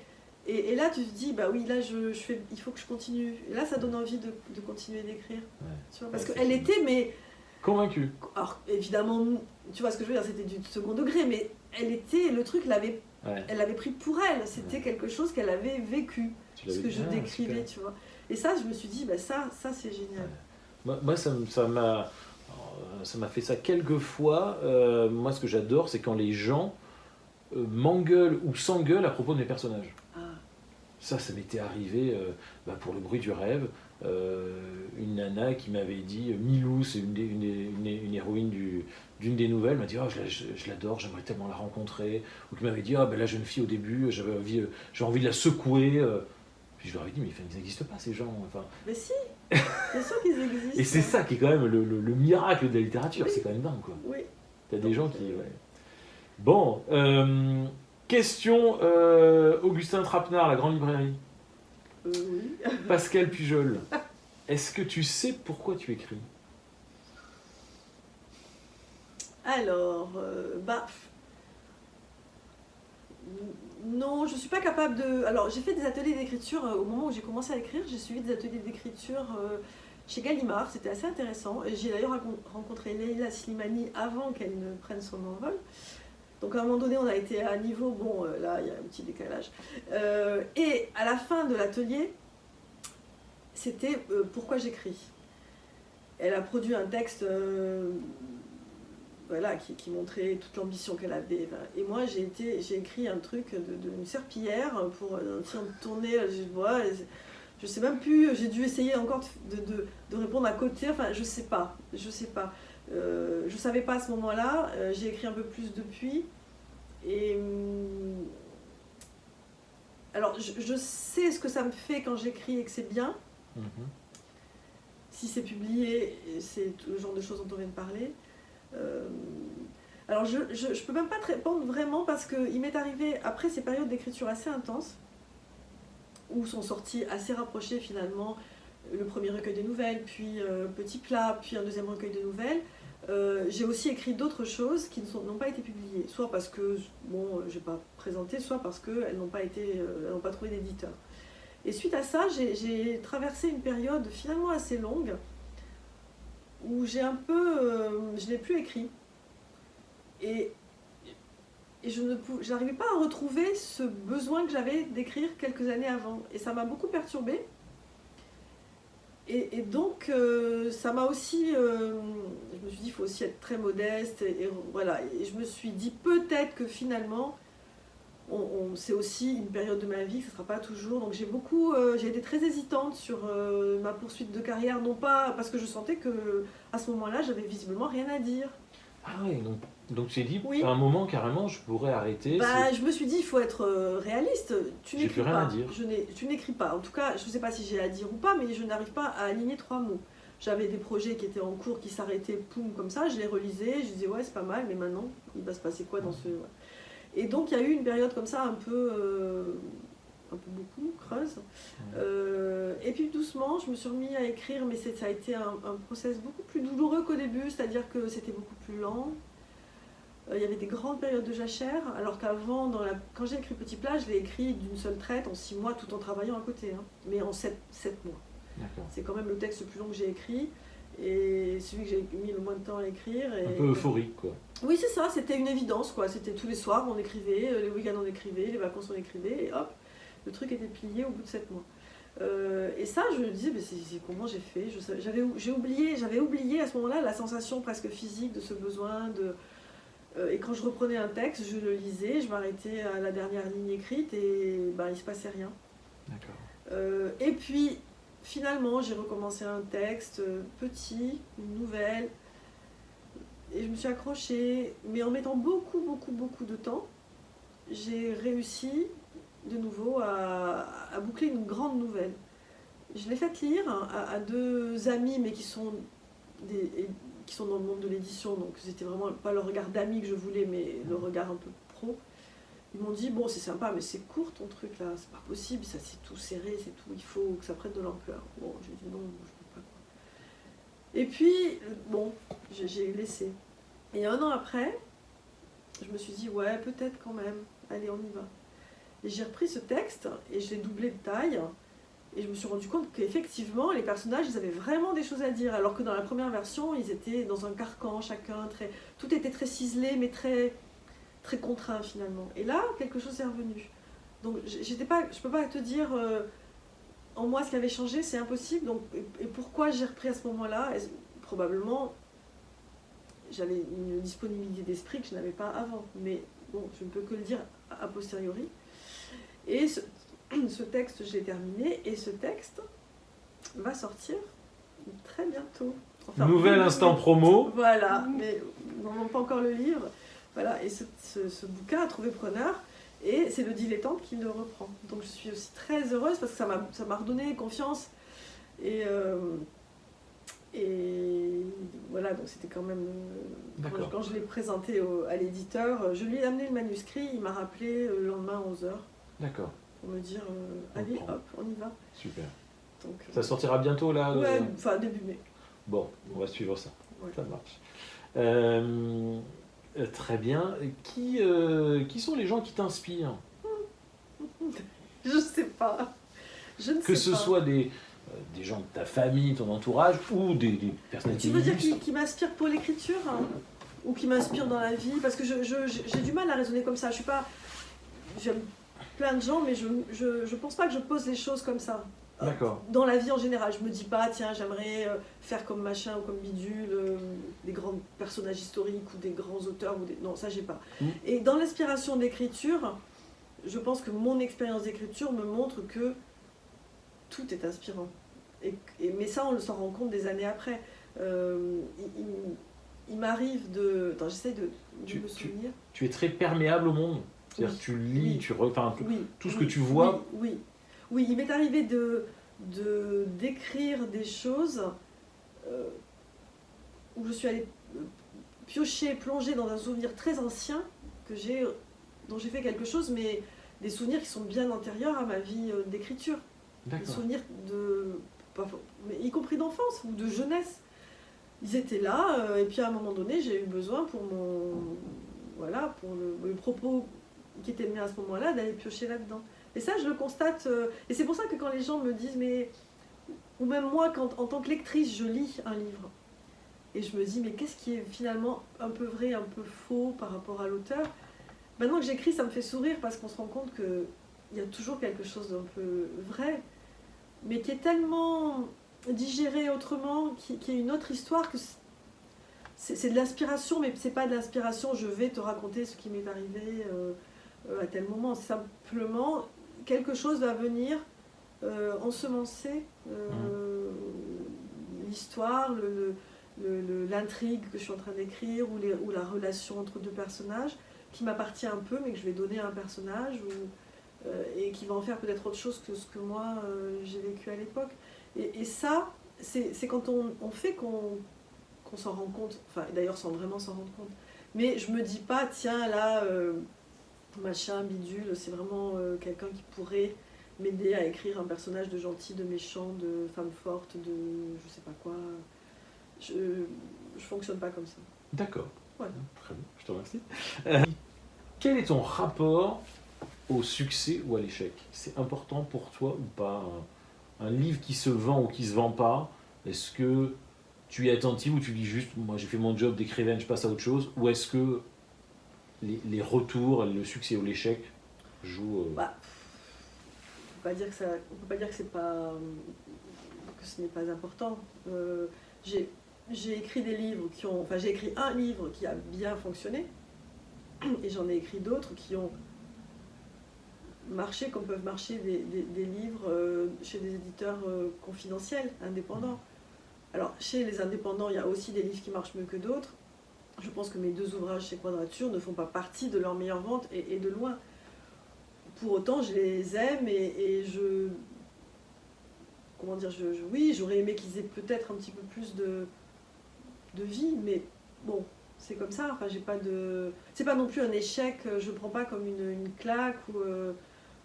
Et là tu te dis, bah oui, là il faut que je continue. Et là ça donne envie de continuer d'écrire. Tu vois, parce qu'elle était, mais... Convaincue. Alors évidemment, tu vois ce que je veux dire, c'était du second degré, mais elle était, le truc elle l'avait pris pour elle, c'était quelque chose qu'elle avait vécu, ce que je décrivais, super. Tu vois. Et ça, je me suis dit, bah ça c'est génial. Moi, ça m'a fait ça quelques fois. Moi, ce que j'adore, c'est quand les gens m'engueulent ou s'engueulent à propos de mes personnages. Ça m'était arrivé pour Le Bruit du rêve. Une nana qui m'avait dit, Milou, c'est une héroïne d'une des nouvelles, m'a dit oh, je l'adore, j'aimerais tellement la rencontrer, ou qui m'avait dit la jeune fille au début, j'avais envie de la secouer. Puis je leur avais dit mais ça n'existe pas ces gens. Enfin, mais si. Bien sûr qu'ils existent. Et c'est ça qui est quand même le miracle de la littérature, Oui. c'est quand même dingue, quoi. Oui. T'as des Donc, gens qui... Ouais. Bon, question Augustin Trapenard, La Grande Librairie. Oui. Pascal Pujol, est-ce que tu sais pourquoi tu écris? Alors, non, je suis pas capable de. Alors, j'ai fait des ateliers d'écriture au moment où j'ai commencé à écrire. J'ai suivi des ateliers d'écriture chez Gallimard. C'était assez intéressant. Et j'ai d'ailleurs rencontré Leila Slimani avant qu'elle ne prenne son envol. Donc, à un moment donné, on a été à un niveau. Bon, là, il y a un petit décalage. Et à la fin de l'atelier, c'était pourquoi j'écris. Elle a produit un texte. Voilà, qui montrait toute l'ambition qu'elle avait. Et moi, j'ai écrit un truc d'une serpillière pour tourner. Je sais même plus, j'ai dû essayer encore de répondre à côté. Enfin, je sais pas. Je savais pas à ce moment-là. J'ai écrit un peu plus depuis. Et alors, je sais ce que ça me fait quand j'écris et que c'est bien. Si c'est publié, c'est le genre de choses dont on vient de parler. Alors je peux même pas te répondre vraiment parce qu'il m'est arrivé après ces périodes d'écriture assez intenses où sont sortis assez rapprochés finalement le premier recueil de nouvelles, puis Petit Plat, puis un deuxième recueil de nouvelles. J'ai aussi écrit d'autres choses qui n'ont pas été publiées, soit parce que bon, j'ai pas présenté, soit parce qu'elles n'ont pas trouvé d'éditeur. Et suite à ça, j'ai traversé une période finalement assez longue où je n'ai plus écrit. Et je n'arrivais pas à retrouver ce besoin que j'avais d'écrire quelques années avant. Et ça m'a beaucoup perturbée. Et donc, ça m'a aussi... je me suis dit, il faut aussi être très modeste. Voilà. Et je me suis dit, peut-être que finalement, c'est aussi une période de ma vie, que ce ne sera pas toujours. Donc j'ai été très hésitante sur ma poursuite de carrière, non pas parce que je sentais que à ce moment-là, j'avais visiblement rien à dire. Ah oui, donc tu t'es dit, Oui. à un moment, carrément, je pourrais arrêter. Je me suis dit, il faut être réaliste. Tu n'écris plus rien pas. à dire. Tu n'écris pas. En tout cas, je ne sais pas si j'ai à dire ou pas, mais je n'arrive pas à aligner 3 mots. J'avais des projets qui étaient en cours, qui s'arrêtaient, poum, comme ça. Je les relisais, je disais, ouais, c'est pas mal, mais maintenant, il va se passer quoi dans ce... Ouais. Et donc, il y a eu une période comme ça, un peu beaucoup, creuse. Et puis, doucement, je me suis remis à écrire, mais ça a été un process beaucoup plus douloureux qu'au début, c'est-à-dire que c'était beaucoup plus lent. Il y avait des grandes périodes de jachère, alors qu'avant, quand j'ai écrit Petit Plat, je l'ai écrit d'une seule traite en 6 mois, tout en travaillant à côté, hein, mais en 7 mois. D'accord. C'est quand même le texte le plus long que j'ai écrit, et celui que j'ai mis le moins de temps à écrire. Un peu euphorique, quoi. Oui, c'est ça, c'était une évidence, quoi. C'était tous les soirs, on écrivait, les week-ends on écrivait, les vacances on écrivait, et hop, le truc était plié au bout de 7 mois. Et ça, je me disais, mais c'est comment j'ai fait. J'avais oublié à ce moment-là la sensation presque physique de ce besoin de... Et quand je reprenais un texte, je le lisais, je m'arrêtais à la dernière ligne écrite et il ne se passait rien. D'accord. Et puis, finalement, j'ai recommencé un texte petit, une nouvelle, et je me suis accrochée, mais en mettant beaucoup, beaucoup, beaucoup de temps, j'ai réussi de nouveau à boucler une grande nouvelle. Je l'ai faite lire à 2 amis, mais qui sont dans le monde de l'édition, donc c'était vraiment pas le regard d'amis que je voulais, mais le regard un peu pro. Ils m'ont dit, bon, c'est sympa, mais c'est court ton truc là, c'est pas possible, ça c'est tout serré, c'est tout, il faut que ça prenne de l'ampleur. Bon, j'ai dit non, je peux pas. Et puis, bon, j'ai laissé. Et 1 an après, je me suis dit, ouais, peut-être quand même, allez, on y va. Et j'ai repris ce texte et je l'ai doublé de taille. Et je me suis rendu compte qu'effectivement, les personnages, ils avaient vraiment des choses à dire. Alors que dans la première version, ils étaient dans un carcan, chacun, tout était très ciselé, mais très, très contraint finalement. Et là, quelque chose est revenu. Donc, je ne peux pas te dire en moi ce qui avait changé, c'est impossible. Donc, et pourquoi j'ai repris à ce moment-là? Probablement, j'avais une disponibilité d'esprit que je n'avais pas avant. Mais bon, je ne peux que le dire a posteriori. Et ce texte, je l'ai terminé, et ce texte va sortir très bientôt. Enfin, nouvel instant promo. Voilà, mais non, pas encore le livre. Voilà, et ce bouquin a trouvé preneur, et c'est le Dilettante qui le reprend. Donc je suis aussi très heureuse, parce que ça m'a redonné confiance Et voilà, donc c'était quand même... quand je l'ai présenté à l'éditeur, je lui ai amené le manuscrit, il m'a rappelé le lendemain à 11h. D'accord. Pour me dire, allez, hop, on y va. Super. Donc, ça sortira bientôt, là Ouais, enfin début mai. Bon, on va suivre ça. Ouais. Ça marche. Très bien. Qui sont les gens qui t'inspirent? Je sais pas. Je ne sais pas. Que ce soit des gens de ta famille, ton entourage, ou des personnalités. Tu veux dire qui m'inspirent pour l'écriture, hein, ou qui m'inspirent dans la vie? Parce que j'ai du mal à raisonner comme ça. Je suis pas... J'aime plein de gens, mais je pense pas que je pose les choses comme ça. D'accord. Dans la vie en général, je me dis pas, tiens, j'aimerais faire comme machin ou comme bidule, des grands personnages historiques ou des grands auteurs. Non, ça j'ai pas. Et dans l'inspiration d'écriture, je pense que mon expérience d'écriture me montre que tout est inspirant. Mais ça, on s'en rend compte des années après. Il m'arrive de... Attends, j'essaie de me souvenir. Tu es très perméable au monde. C'est-à-dire tu lis, tout ce que tu vois. Oui, il m'est arrivé d'écrire des choses où je suis allée plonger dans un souvenir très ancien dont j'ai fait quelque chose, mais des souvenirs qui sont bien antérieurs à ma vie d'écriture. Des souvenirs y compris d'enfance ou de jeunesse. Ils étaient là, et puis à un moment donné, j'ai eu besoin pour le propos qui était mené à ce moment-là, d'aller piocher là-dedans. Et ça, je le constate. Et c'est pour ça que quand les gens me disent, ou même moi, en tant que lectrice, je lis un livre, et je me dis, mais qu'est-ce qui est finalement un peu vrai, un peu faux par rapport à l'auteur? Maintenant que j'écris, ça me fait sourire parce qu'on se rend compte qu'il y a toujours quelque chose d'un peu vrai, mais qui est tellement digéré autrement, qui est une autre histoire, que c'est de l'inspiration, mais c'est pas de l'inspiration, je vais te raconter ce qui m'est arrivé à tel moment. Simplement, quelque chose va venir ensemencer l'histoire, l'intrigue que je suis en train d'écrire, ou la relation entre deux personnages, qui m'appartient un peu, mais que je vais donner à un personnage, et qui va en faire peut-être autre chose que ce que moi j'ai vécu à l'époque. Et ça, c'est quand on fait qu'on s'en rend compte, enfin d'ailleurs sans vraiment s'en rendre compte. Mais je me dis pas, tiens là, machin, bidule, c'est vraiment quelqu'un qui pourrait m'aider à écrire un personnage de gentil, de méchant, de femme forte, de je sais pas quoi. Je fonctionne pas comme ça. D'accord. Voilà. Très bien, je te remercie. Quel est ton rapport au succès ou à l'échec? C'est important pour toi ou pas? Un livre qui se vend ou qui se vend pas, est-ce que tu es attentif ou tu dis juste, moi j'ai fait mon job d'écrivain, je passe à autre chose? Ou est-ce que les retours, le succès ou l'échec jouent on peut pas dire que c'est pas, que ce n'est pas important. J'ai écrit des livres j'ai écrit un livre qui a bien fonctionné, et j'en ai écrit d'autres qui ont marché comme peuvent marcher des livres chez des éditeurs confidentiels, indépendants. Alors, chez les indépendants, il y a aussi des livres qui marchent mieux que d'autres. Je pense que mes 2 ouvrages chez Quadrature ne font pas partie de leurs meilleures ventes, et de loin. Pour autant, je les aime, et je... Comment dire, oui, j'aurais aimé qu'ils aient peut-être un petit peu plus de vie, mais bon, c'est comme ça. Enfin, j'ai pas de... C'est pas non plus un échec, je le prends pas comme une claque, ou...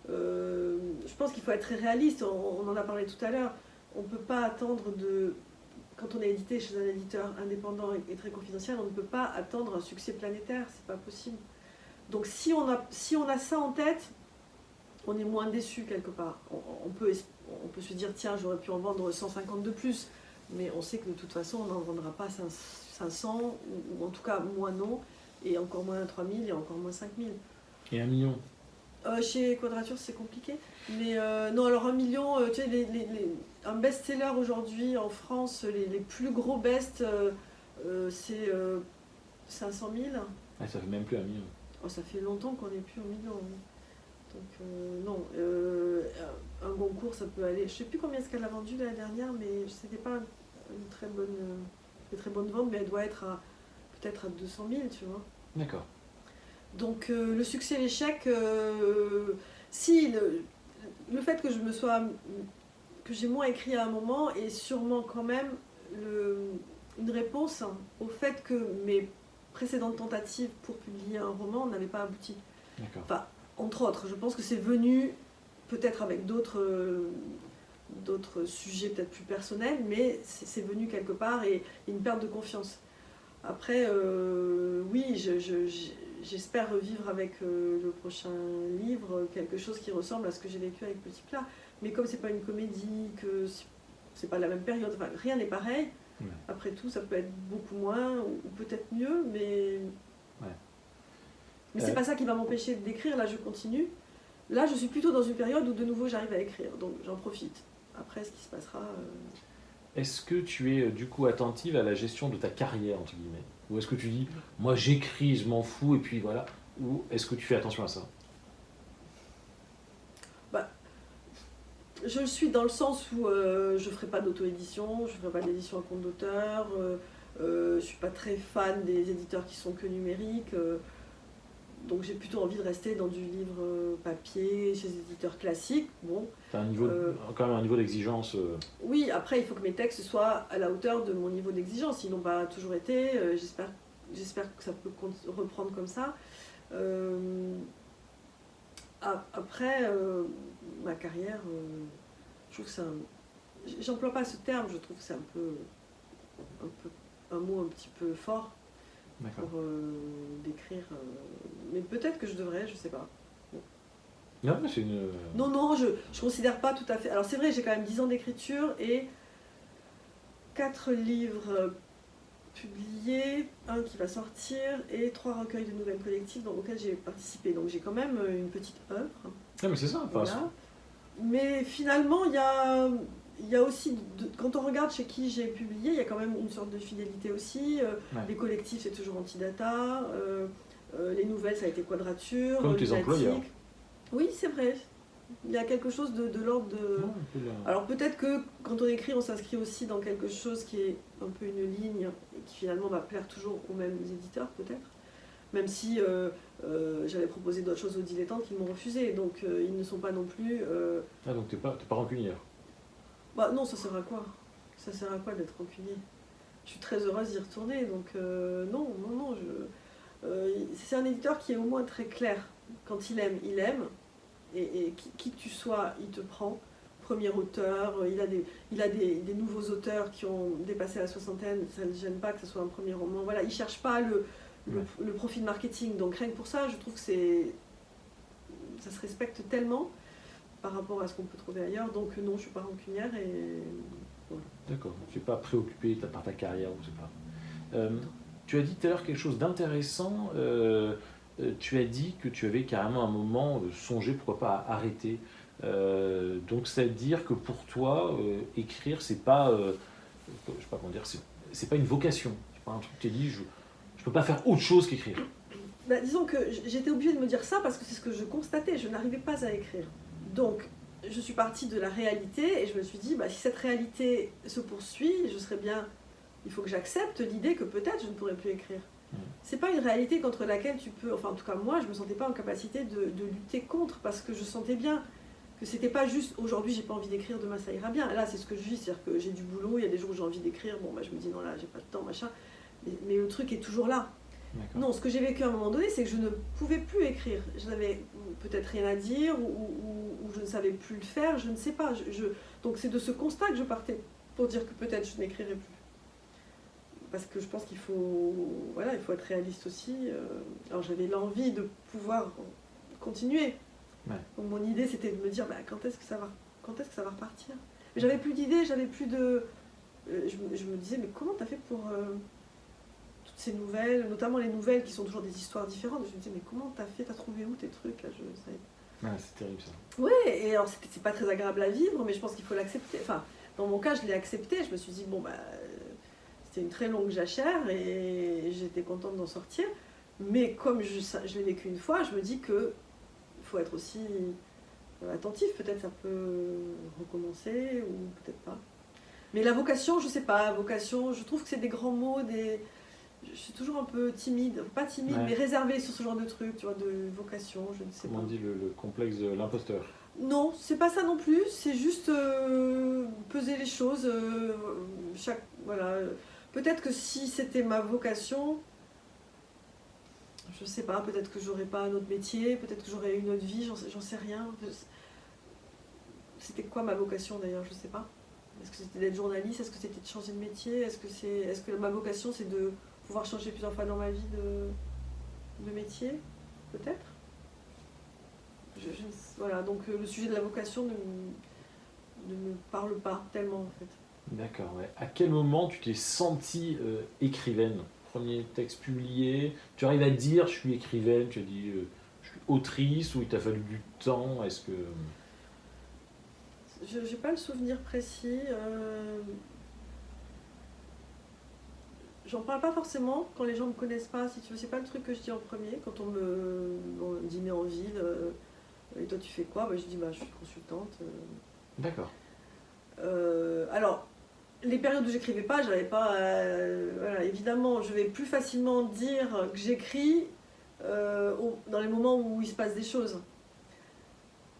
je pense qu'il faut être très réaliste, on en a parlé tout à l'heure. On ne peut pas attendre quand on est édité chez un éditeur indépendant et très confidentiel, on ne peut pas attendre un succès planétaire, c'est pas possible. Donc si on a ça en tête, on est moins déçu quelque part. On peut se dire, tiens, j'aurais pu en vendre 150 de plus, mais on sait que de toute façon, on n'en vendra pas 500, ou en tout cas moins non, et encore moins 3000, et encore moins 5000. Et 1 million? Chez Quadrature, c'est compliqué. Mais non, alors 1 million, tu sais, un best-seller aujourd'hui en France, les plus gros best, c'est 500 000. Ah, ça fait même plus 1 million. Oh, ça fait longtemps qu'on n'est plus au million. Donc non, un Goncourt, ça peut aller... Je ne sais plus combien est-ce qu'elle a vendu l'année dernière, mais c'était pas une très bonne vente, mais elle doit être peut-être à 200 000, tu vois. D'accord. Donc le succès et l'échec, si le fait que que j'ai moins écrit à un moment et sûrement quand même une réponse au fait que mes précédentes tentatives pour publier un roman n'avaient pas abouti. D'accord. Enfin, entre autres, je pense que c'est venu peut-être avec d'autres sujets peut-être plus personnels, mais c'est venu quelque part et une perte de confiance. Après, oui, j'espère revivre avec le prochain livre quelque chose qui ressemble à ce que j'ai vécu avec Petit Plat. Mais comme c'est pas une comédie, que c'est pas la même période, enfin, rien n'est pareil. Ouais. Après tout, ça peut être beaucoup moins ou peut-être mieux, mais c'est pas ça qui va m'empêcher d'écrire. Là, je continue. Là, je suis plutôt dans une période où de nouveau j'arrive à écrire, donc j'en profite. Après, ce qui se passera. Est-ce que tu es du coup attentive à la gestion de ta carrière, entre guillemets? Ou est-ce que tu dis, moi j'écris, je m'en fous, et puis voilà? Ou est-ce que tu fais attention à ça? Je le suis dans le sens où je ne ferai pas d'auto-édition, je ne ferai pas d'édition à compte d'auteur, je ne suis pas très fan des éditeurs qui sont que numériques, donc j'ai plutôt envie de rester dans du livre papier, chez des éditeurs classiques. Bon, Tu as quand même un niveau d'exigence. Oui, après il faut que mes textes soient à la hauteur de mon niveau d'exigence, ils n'ont pas toujours été, j'espère que ça peut reprendre comme ça. Après, ma carrière, je trouve que c'est j'emploie pas ce terme, je trouve que c'est un mot un petit peu fort pour décrire. Mais peut-être que je devrais, je sais pas. Bon. Non, mais c'est une... Non, je considère pas tout à fait. Alors c'est vrai, j'ai quand même 10 ans d'écriture et 4 livres publiés, un qui va sortir et 3 recueils de nouvelles collectives auxquels j'ai participé. Donc j'ai quand même une petite œuvre. Non, mais c'est ça. Voilà. Mais finalement, il y a aussi, quand on regarde chez qui j'ai publié, il y a quand même une sorte de fidélité aussi. Ouais. Les collectifs, c'est toujours Antidata. Les nouvelles, ça a été Quadrature. Comme tes employeurs. Oui, c'est vrai. Il y a quelque chose de l'ordre de... Alors peut-être que quand on écrit, on s'inscrit aussi dans quelque chose qui est un peu une ligne et qui finalement va plaire toujours aux mêmes éditeurs, peut-être. Même si j'avais proposé d'autres choses aux dilettantes qui m'ont refusé. Donc ils ne sont pas non plus... Ah, donc t'es pas rancunière? Bah non, ça sert à quoi? Ça sert à quoi d'être rancunier? Je suis très heureuse d'y retourner, donc non. C'est un éditeur qui est au moins très clair. Quand il aime. Et qui que tu sois, il te prend. Premier auteur, il a des nouveaux auteurs qui ont dépassé la soixantaine, ça ne gêne pas que ce soit un premier roman. Voilà, il ne cherche pas le profil marketing. Donc rien que pour ça, je trouve que ça se respecte tellement par rapport à ce qu'on peut trouver ailleurs. Donc non, je ne suis pas rancunière et voilà. D'accord, tu n'es pas préoccupé par ta carrière, ou c'est pas. Tu as dit tout à l'heure quelque chose d'intéressant. Tu as dit que tu avais carrément un moment songé, pourquoi pas, à arrêter. Donc c'est-à-dire que pour toi, écrire, c'est pas, je sais pas comment dire, c'est pas une vocation. C'est pas un truc que tu as dit, je peux pas faire autre chose qu'écrire. Bah, disons que j'étais obligée de me dire ça parce que c'est ce que je constatais, je n'arrivais pas à écrire. Donc je suis partie de la réalité et je me suis dit, bah, si cette réalité se poursuit, il faut que j'accepte l'idée que peut-être je ne pourrai plus écrire. C'est pas une réalité contre laquelle tu peux, enfin en tout cas moi je me sentais pas en capacité de lutter contre parce que je sentais bien que c'était pas juste aujourd'hui j'ai pas envie d'écrire, demain ça ira bien. Là c'est ce que je vis, c'est-à-dire que j'ai du boulot, il y a des jours où j'ai envie d'écrire, bon bah je me dis non là j'ai pas de temps machin, mais le truc est toujours là. Non, ce que j'ai vécu à un moment donné c'est que je ne pouvais plus écrire, je n'avais peut-être rien à dire ou je ne savais plus le faire, je ne sais pas. Donc c'est de ce constat que je partais pour dire que peut-être je n'écrirais plus. Parce que je pense qu'il faut être réaliste aussi. Alors j'avais l'envie de pouvoir continuer. Ouais. Donc mon idée c'était de me dire quand est-ce que ça va repartir. Mais j'avais plus d'idées, j'avais plus de... je me disais mais comment t'as fait pour toutes ces nouvelles, notamment les nouvelles qui sont toujours des histoires différentes. Je me disais mais comment t'as trouvé où tes trucs là, c'est terrible ça. Ouais, et alors c'est pas très agréable à vivre, mais je pense qu'il faut l'accepter. Enfin, dans mon cas je l'ai accepté, je me suis dit c'était une très longue jachère et j'étais contente d'en sortir. Mais comme je l'ai vécu une fois, je me dis qu'il faut être aussi attentif. Peut-être ça peut recommencer ou peut-être pas. Mais la vocation, je sais pas. Vocation, je trouve que c'est des grands mots. Je suis toujours un peu timide. Pas timide, mais réservée sur ce genre de truc, tu vois, de vocation, je ne sais pas. Comment on dit le complexe de l'imposteur? Non, c'est pas ça non plus, c'est juste peser les choses. Voilà. Peut-être que si c'était ma vocation, je sais pas, peut-être que j'aurais pas un autre métier, peut-être que j'aurais une autre vie, j'en sais rien. C'était quoi ma vocation d'ailleurs, je sais pas. Est-ce que c'était d'être journaliste? Est-ce que c'était de changer de métier? Est-ce que ma vocation c'est de pouvoir changer plusieurs fois dans ma vie de métier? Peut-être. Voilà, donc le sujet de la vocation ne me parle pas tellement en fait. D'accord, ouais. À quel moment tu t'es sentie écrivaine? Premier texte publié, tu arrives à dire je suis écrivaine, tu as dit je suis autrice, ou il t'a fallu du temps? Est-ce que... Je n'ai pas le souvenir précis. J'en parle pas forcément quand les gens me connaissent pas, si tu veux, c'est pas le truc que je dis en premier. Quand on me dîner en ville, et toi tu fais quoi? Je dis je suis consultante. D'accord. Alors, les périodes où j'écrivais pas, j'avais pas. Voilà, évidemment, je vais plus facilement dire que j'écris dans les moments où il se passe des choses.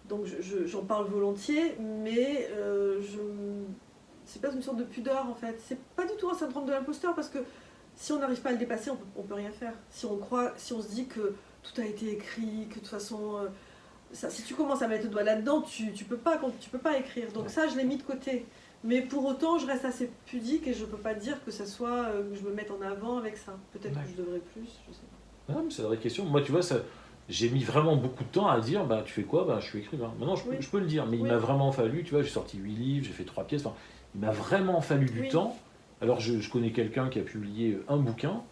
Donc j'en parle volontiers, mais c'est pas une sorte de pudeur en fait. C'est pas du tout un syndrome de l'imposteur parce que si on n'arrive pas à le dépasser, on peut rien faire. Si on se dit que tout a été écrit, que de toute façon, si tu commences à mettre le doigt là-dedans, tu peux pas écrire. Donc ça, je l'ai mis de côté. Mais pour autant, je reste assez pudique et je peux pas dire que ça soit que je me mette en avant avec ça. Peut-être que je devrais plus, je sais pas. Non, mais c'est la vraie question. Moi, tu vois, j'ai mis vraiment beaucoup de temps à dire tu fais quoi? Je suis écrivain. Maintenant, je peux le dire, mais il m'a vraiment fallu, tu vois, j'ai sorti 8 livres, j'ai fait 3 pièces. Enfin, il m'a vraiment fallu du temps. Alors, je connais quelqu'un qui a publié un bouquin,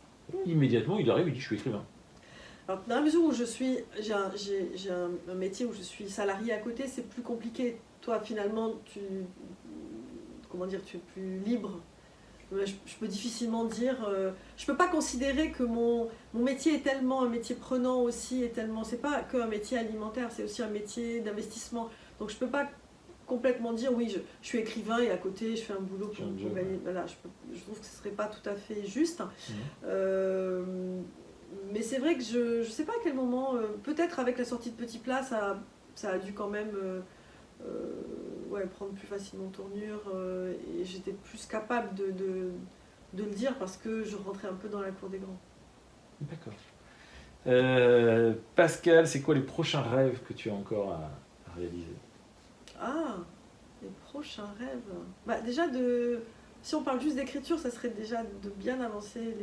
immédiatement, il arrive, il dit je suis écrivain. Alors, dans la mesure où j'ai un métier où je suis salarié à côté, c'est plus compliqué. Toi, finalement, tu es plus libre. Je peux difficilement dire. Je peux pas considérer que mon métier est tellement un métier prenant aussi, c'est pas qu'un métier alimentaire, c'est aussi un métier d'investissement. Donc je peux pas complètement dire oui, je suis écrivain et à côté je fais un boulot pour gagner. Voilà, je trouve que ce serait pas tout à fait juste. Mais c'est vrai que je sais pas à quel moment. Peut-être avec la sortie de Petit Plat, ça a dû quand même. Prendre plus facilement tournure et j'étais plus capable de le dire parce que je rentrais un peu dans la cour des grands. D'accord. Pascal, c'est quoi les prochains rêves que tu as encore à réaliser? Ah, les prochains rêves. Déjà, si on parle juste d'écriture, ça serait déjà de bien avancer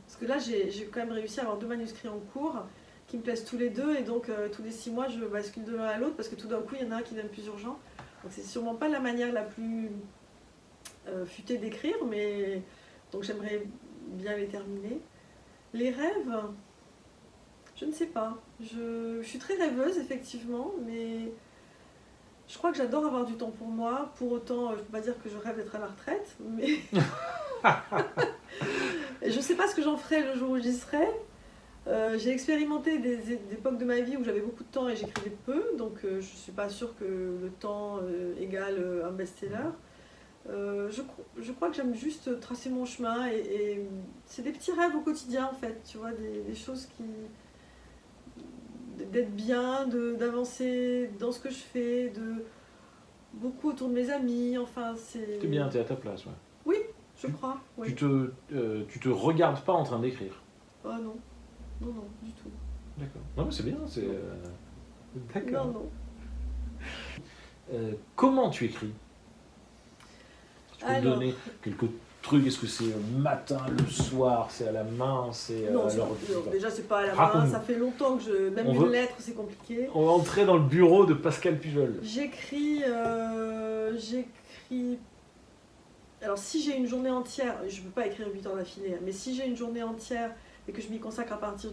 parce que là, j'ai quand même réussi à avoir 2 manuscrits en cours qui me plaisent tous les deux et donc tous les 6 mois, je bascule de l'un à l'autre parce que tout d'un coup, il y en a un qui donne plus urgent. Donc c'est sûrement pas la manière la plus futée d'écrire, mais donc j'aimerais bien les terminer. Les rêves, je ne sais pas. Je suis très rêveuse effectivement, mais je crois que j'adore avoir du temps pour moi. Pour autant, je ne peux pas dire que je rêve d'être à la retraite, mais je ne sais pas ce que j'en ferai le jour où j'y serai. J'ai expérimenté des époques de ma vie où j'avais beaucoup de temps et j'écrivais peu, donc je ne suis pas sûre que le temps égale un best-seller. Je crois que j'aime juste tracer mon chemin et c'est des petits rêves au quotidien en fait, tu vois, des choses d'être bien, d'avancer dans ce que je fais, beaucoup autour de mes amis, enfin c'est... T'es bien, t'es à ta place, ouais. Oui, je crois. Oui. Tu te regardes pas en train d'écrire? Oh non. Non, du tout. D'accord. Non, mais c'est bien, c'est... D'accord. Non. Comment tu écris? Tu peux me donner quelques trucs? Est-ce que c'est le matin, le soir, c'est à la main, c'est non, à l'ordi? déjà c'est pas à la main, ça fait longtemps que même une lettre c'est compliqué. On va entrer dans le bureau de Pascal Pujol. J'écris... Alors si j'ai une journée entière, je ne peux pas écrire 8 heures d'affilée, mais si j'ai une journée entière et que je m'y consacre à partir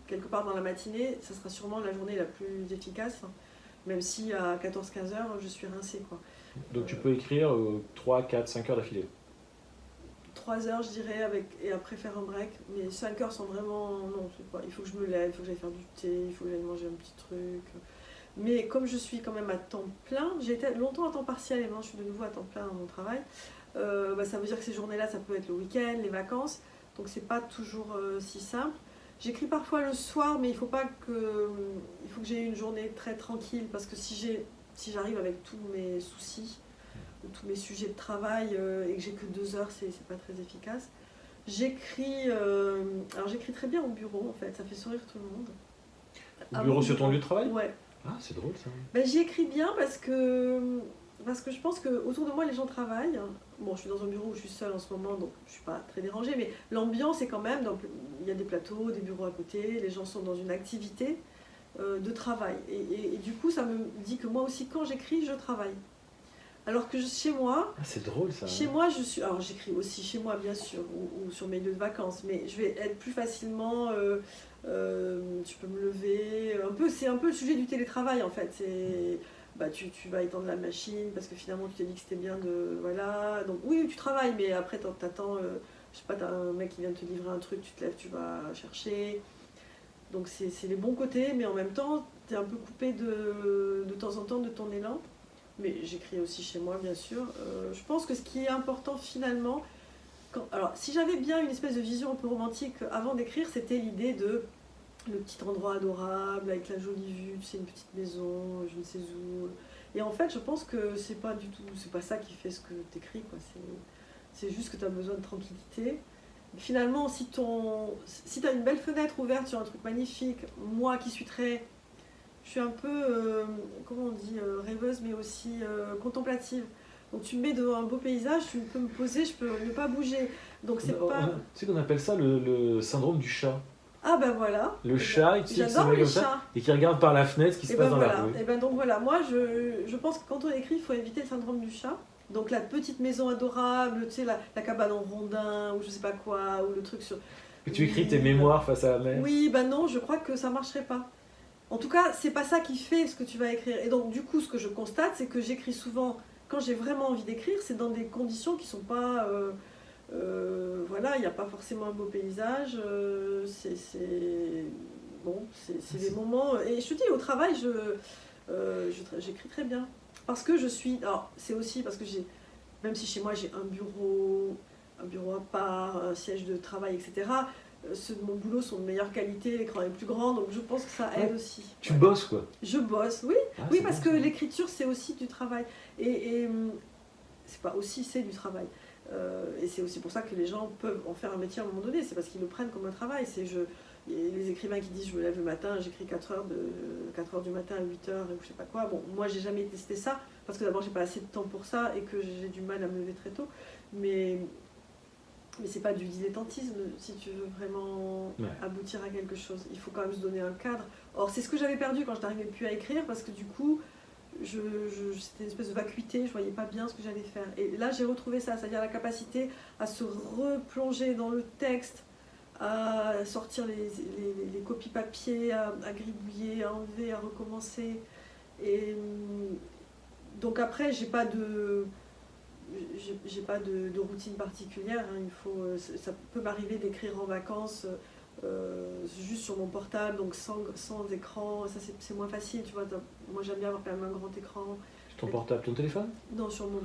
quelque part dans la matinée, ça sera sûrement la journée la plus efficace, même si à 14-15 heures, je suis rincée, quoi. Donc tu peux écrire 3, 4, 5 heures d'affilée? 3 heures, je dirais, et après faire un break, mais 5 heures sont vraiment... Non, c'est pas... Il faut que je me lève, il faut que j'aille faire du thé, il faut que j'aille manger un petit truc. Mais comme je suis quand même à temps plein, j'ai été longtemps à temps partiel et maintenant je suis de nouveau à temps plein dans mon travail, ça veut dire que ces journées-là, ça peut être le week-end, les vacances. Donc c'est pas toujours si simple. J'écris parfois le soir, mais il faut que j'ai une journée très tranquille, parce que si j'arrive avec tous mes soucis, tous mes sujets de travail, et que j'ai que 2 heures, c'est pas très efficace. J'écris très bien au bureau, en fait, ça fait sourire tout le monde. Au bureau sur ton lieu de travail? Ouais. Ah, c'est drôle ça. Ben, j'y écris bien parce que je pense qu'autour de moi, les gens travaillent. Bon, je suis dans un bureau où je suis seule en ce moment, donc je ne suis pas très dérangée, mais l'ambiance est quand même, donc, il y a des plateaux, des bureaux à côté, les gens sont dans une activité de travail. Et du coup, ça me dit que moi aussi, quand j'écris, je travaille. Alors que chez moi... Ah, c'est drôle ça. Chez moi, alors j'écris aussi chez moi, bien sûr, ou sur mes lieux de vacances, mais je vais être plus facilement... je peux me lever... C'est un peu le sujet du télétravail, en fait. Tu vas étendre la machine parce que finalement tu t'es dit que c'était bien de... Voilà, donc oui, tu travailles, mais après t'attends, je sais pas, t'as un mec qui vient te livrer un truc, tu te lèves, tu vas chercher. Donc c'est les bons côtés, mais en même temps, t'es un peu coupé de temps en temps de ton élan. Mais j'écris aussi chez moi, bien sûr. Je pense que ce qui est important finalement... Alors, si j'avais bien une espèce de vision un peu romantique avant d'écrire, c'était l'idée de le petit endroit adorable, avec la jolie vue, c'est une petite maison, je ne sais où. Et en fait, je pense que c'est pas ça qui fait ce que tu écris, quoi. C'est juste que tu as besoin de tranquillité. Finalement, si tu as une belle fenêtre ouverte sur un truc magnifique, moi qui suis je suis un peu, comment on dit, rêveuse, mais aussi contemplative. Donc tu me mets devant un beau paysage, tu peux me poser, je peux ne pas bouger. Donc c'est pas... Tu sais qu'on appelle ça le syndrome du chat. Ah ben voilà. Le chat, tu sais, qui se J'adore met les comme chats. ça et qui regarde par la fenêtre ce qui se passe dans la rue. Et ben donc voilà, moi je pense que quand on écrit, il faut éviter le syndrome du chat. Donc la petite maison adorable, tu sais, la cabane en rondin, ou je sais pas quoi, ou le truc sur... Et tu écris tes mémoires face à la mer. Oui, ben non, je crois que ça marcherait pas. En tout cas, c'est pas ça qui fait ce que tu vas écrire. Et donc du coup, ce que je constate, c'est que j'écris souvent, quand j'ai vraiment envie d'écrire, c'est dans des conditions qui sont pas... voilà, il n'y a pas forcément un beau paysage, c'est des moments... Et je te dis, au travail, j'écris très bien. Parce que je suis... Alors, c'est aussi parce que même si chez moi j'ai un bureau à part, un siège de travail, etc., ceux de mon boulot sont de meilleure qualité, l'écran est plus grand, donc je pense que ça aide aussi. Tu bosses quoi? Je bosse, oui. Oui, parce que l'écriture, c'est aussi du travail. Et c'est pas aussi, c'est du travail. Et c'est aussi pour ça que les gens peuvent en faire un métier à un moment donné, c'est parce qu'ils le prennent comme un travail. Les écrivains qui disent je me lève le matin, j'écris 4 heures du matin à 8 heures, ou je sais pas quoi. Bon, moi j'ai jamais testé ça, parce que d'abord j'ai pas assez de temps pour ça et que j'ai du mal à me lever très tôt. Mais c'est pas du dilettantisme si tu veux vraiment aboutir à quelque chose. Il faut quand même se donner un cadre. Or, c'est ce que j'avais perdu quand je n'arrivais plus à écrire, parce que du coup, c'était une espèce de vacuité, je voyais pas bien ce que j'allais faire. Et là, j'ai retrouvé ça, c'est-à-dire la capacité à se replonger dans le texte, à sortir les copies papier, à gribouiller, à enlever, à recommencer. Et donc après, j'ai pas de routine particulière, hein. Ça peut m'arriver d'écrire en vacances juste sur mon portable, donc sans écran, ça c'est moins facile, tu vois. Moi j'aime bien avoir quand même un grand écran. Ton portable, ton téléphone? Non, sur mon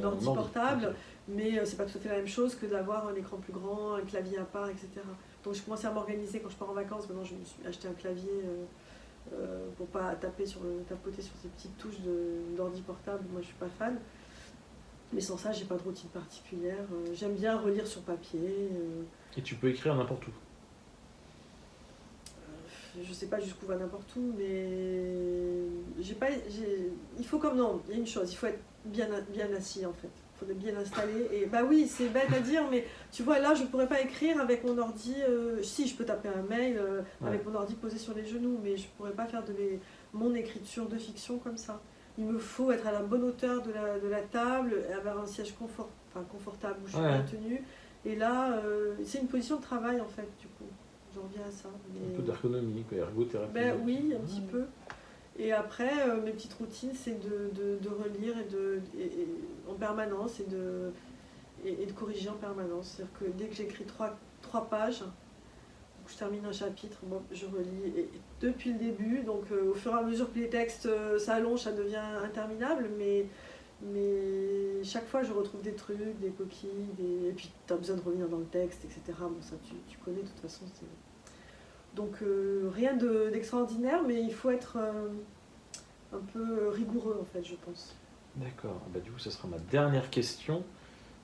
ordi portable, okay. Mais c'est pas tout à fait la même chose que d'avoir un écran plus grand, un clavier à part, etc. Donc je commençais à m'organiser quand je pars en vacances. Maintenant je me suis acheté un clavier pour pas tapoter sur ces petites touches d'ordi portable. Moi je suis pas fan. Mais sans ça, j'ai pas de routine particulière. J'aime bien relire sur papier. Et tu peux écrire n'importe où? Je sais pas jusqu'où va n'importe où, mais il faut non, il y a une chose, il faut être bien assis en fait. Il faut être bien installé. Et bah oui, c'est bête à dire, mais tu vois, là, je pourrais pas écrire avec mon ordi. Si, je peux taper un mail avec mon ordi posé sur les genoux, mais je pourrais pas faire mon écriture de fiction comme ça. Il me faut être à la bonne hauteur de la table, avoir un siège confortable où je suis bien tenue. Et là, c'est une position de travail en fait, du coup. J'en reviens à ça. Un peu d'ergonomie, ergothérapie. Ben oui, un petit peu. Et après, mes petites routines, c'est de relire en permanence et de corriger en permanence. C'est-à-dire que dès que j'écris 3 pages, je termine un chapitre, je relis et depuis le début, donc au fur et à mesure que les textes s'allongent, ça devient interminable, mais chaque fois je retrouve des trucs, des coquilles, et puis tu as besoin de revenir dans le texte, etc. Bon, ça tu connais de toute façon, Donc rien d'extraordinaire, mais il faut être un peu rigoureux en fait, je pense. D'accord. Bah, du coup, ça sera ma dernière question.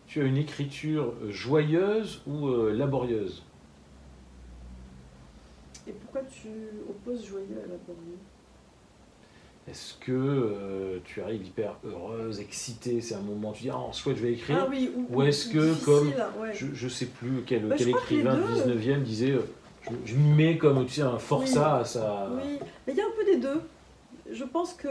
Tu as une écriture joyeuse ou laborieuse? Et pourquoi tu opposes joyeux à laborieux? Est-ce que tu arrives hyper heureuse, excitée, c'est un moment, tu dis ah, en chouette, je vais écrire? Ah oui, Ou est-ce que, difficile, comme, ouais. je sais plus quel Bah, je crois que les écrivain du deux. 19e disait je m'y mets comme tu sais, un forçat à ça. Oui, mais il y a un peu des deux. Je pense que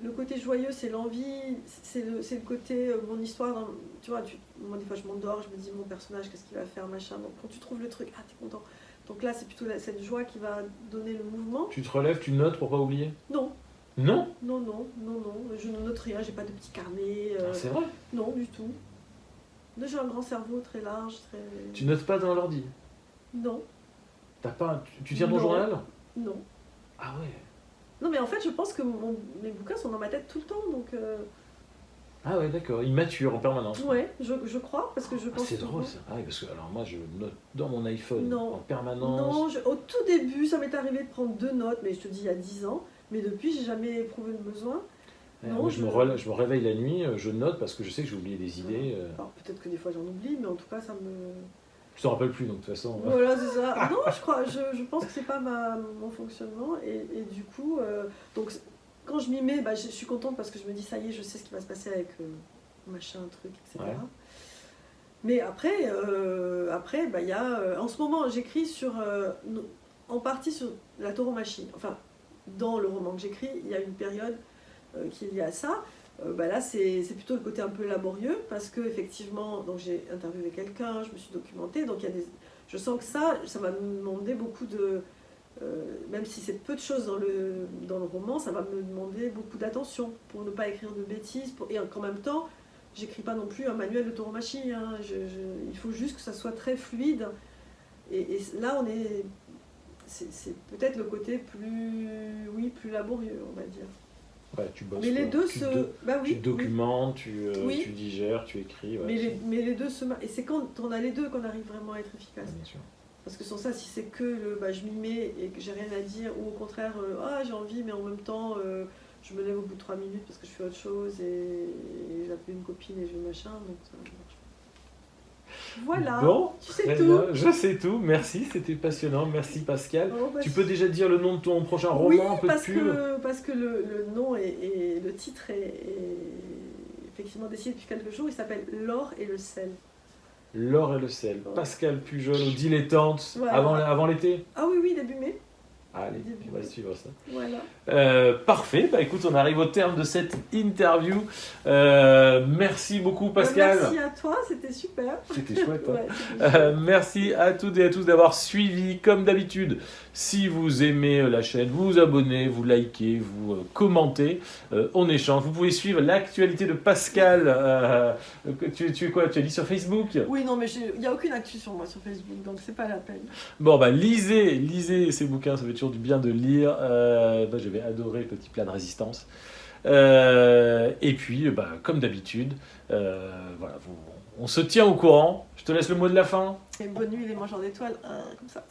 le côté joyeux, c'est l'envie, c'est le côté, mon histoire, tu vois, moi des fois je m'endors, je me dis mon personnage, qu'est-ce qu'il va faire, machin. Donc quand tu trouves le truc, ah t'es content. Donc là c'est plutôt cette joie qui va donner le mouvement. Tu te relèves, tu notes pour pas oublier? Non, Non? non, je ne note rien, j'ai pas de petit carnet. Ah, c'est vrai? Non, du tout. J'ai un grand cerveau très large, très... Tu notes pas dans l'ordi? Non, T'as pas, tu tiens ton Non. journal? non. Ah ouais. Non mais en fait je pense que mes bouquins sont dans ma tête tout le temps, donc... Ah ouais, d'accord, il mature en permanence. Ouais, je crois, parce que je Ah, pense... c'est drôle ça. Ah oui, parce que alors moi je note dans mon iPhone Non. en permanence. Non, au tout début, ça m'est arrivé de prendre 2 notes, mais je te dis il y a 10 ans. Mais depuis, j'ai jamais éprouvé le besoin. Non, Moi, je me réveille la nuit, je note parce que je sais que j'ai oublié des idées. Alors peut-être que des fois j'en oublie, mais en tout cas, ça me... Je te rappelle plus, donc de toute façon. Voilà, c'est ça. Non, je pense que c'est pas mon fonctionnement. Et du coup, donc quand je m'y mets, bah, je suis contente parce que je me dis ça y est, je sais ce qui va se passer avec machin, truc, etc. Ouais. Mais après, bah, y a, en ce moment, j'écris en partie sur la tauromachie. Enfin, dans le roman que j'écris, il y a une période qui est liée à ça. Bah là, c'est plutôt le côté un peu laborieux parce que effectivement, donc j'ai interviewé quelqu'un, je me suis documentée, donc je sens que ça va me demander beaucoup de, même si c'est peu de choses dans le roman, ça va me demander beaucoup d'attention pour ne pas écrire de bêtises, et qu'en même temps, j'écris pas non plus un manuel de tauromachie, hein. Il faut juste que ça soit très fluide, et là c'est peut-être le côté plus laborieux, on va dire. Ouais, tu bosses. Mais les deux bah oui, tu documentes, Oui. tu digères, tu écris. Ouais, mais les deux et c'est quand on a les deux qu'on arrive vraiment à être efficace. Ouais, bien sûr. Parce que sans ça, si c'est que je m'y mets et que j'ai rien à dire, ou au contraire, j'ai envie, mais en même temps, je me lève au bout de 3 minutes parce que je fais autre chose et j'appelle une copine et je machin, donc ça marche pas. Voilà, Bon, tu sais très tout. bien. Je sais tout, merci, c'était passionnant, merci Pascal. Oh, bah, Tu peux déjà dire le nom de ton prochain roman, oui, un peu de pub? parce que le nom et le titre est effectivement décidé depuis quelques jours, il s'appelle L'or et le sel. L'or et le sel. Pascal Pujol aux Dilettantes, Voilà. avant l'été? Ah oui, début mai. Allez, on va suivre ça. Voilà. Parfait, bah écoute, on arrive au terme de cette interview. Merci beaucoup Pascal. Merci à toi, c'était super. C'était chouette. Hein. Ouais, c'était chouette. Merci à toutes et à tous d'avoir suivi. Comme d'habitude, si vous aimez la chaîne, vous vous abonnez, vous likez, vous commentez, on échange. Vous pouvez suivre l'actualité de Pascal. Tu as dit sur Facebook? Oui, non, mais il n'y a aucune actu sur moi sur Facebook, donc c'est pas la peine. Bon, bah lisez ces bouquins, ça fait toujours du bien de lire. J'avais adoré Petit plat de résistance. Et puis, comme d'habitude, voilà, on se tient au courant. Je te laisse le mot de la fin. Et bonne nuit les mangeurs d'étoiles, comme ça.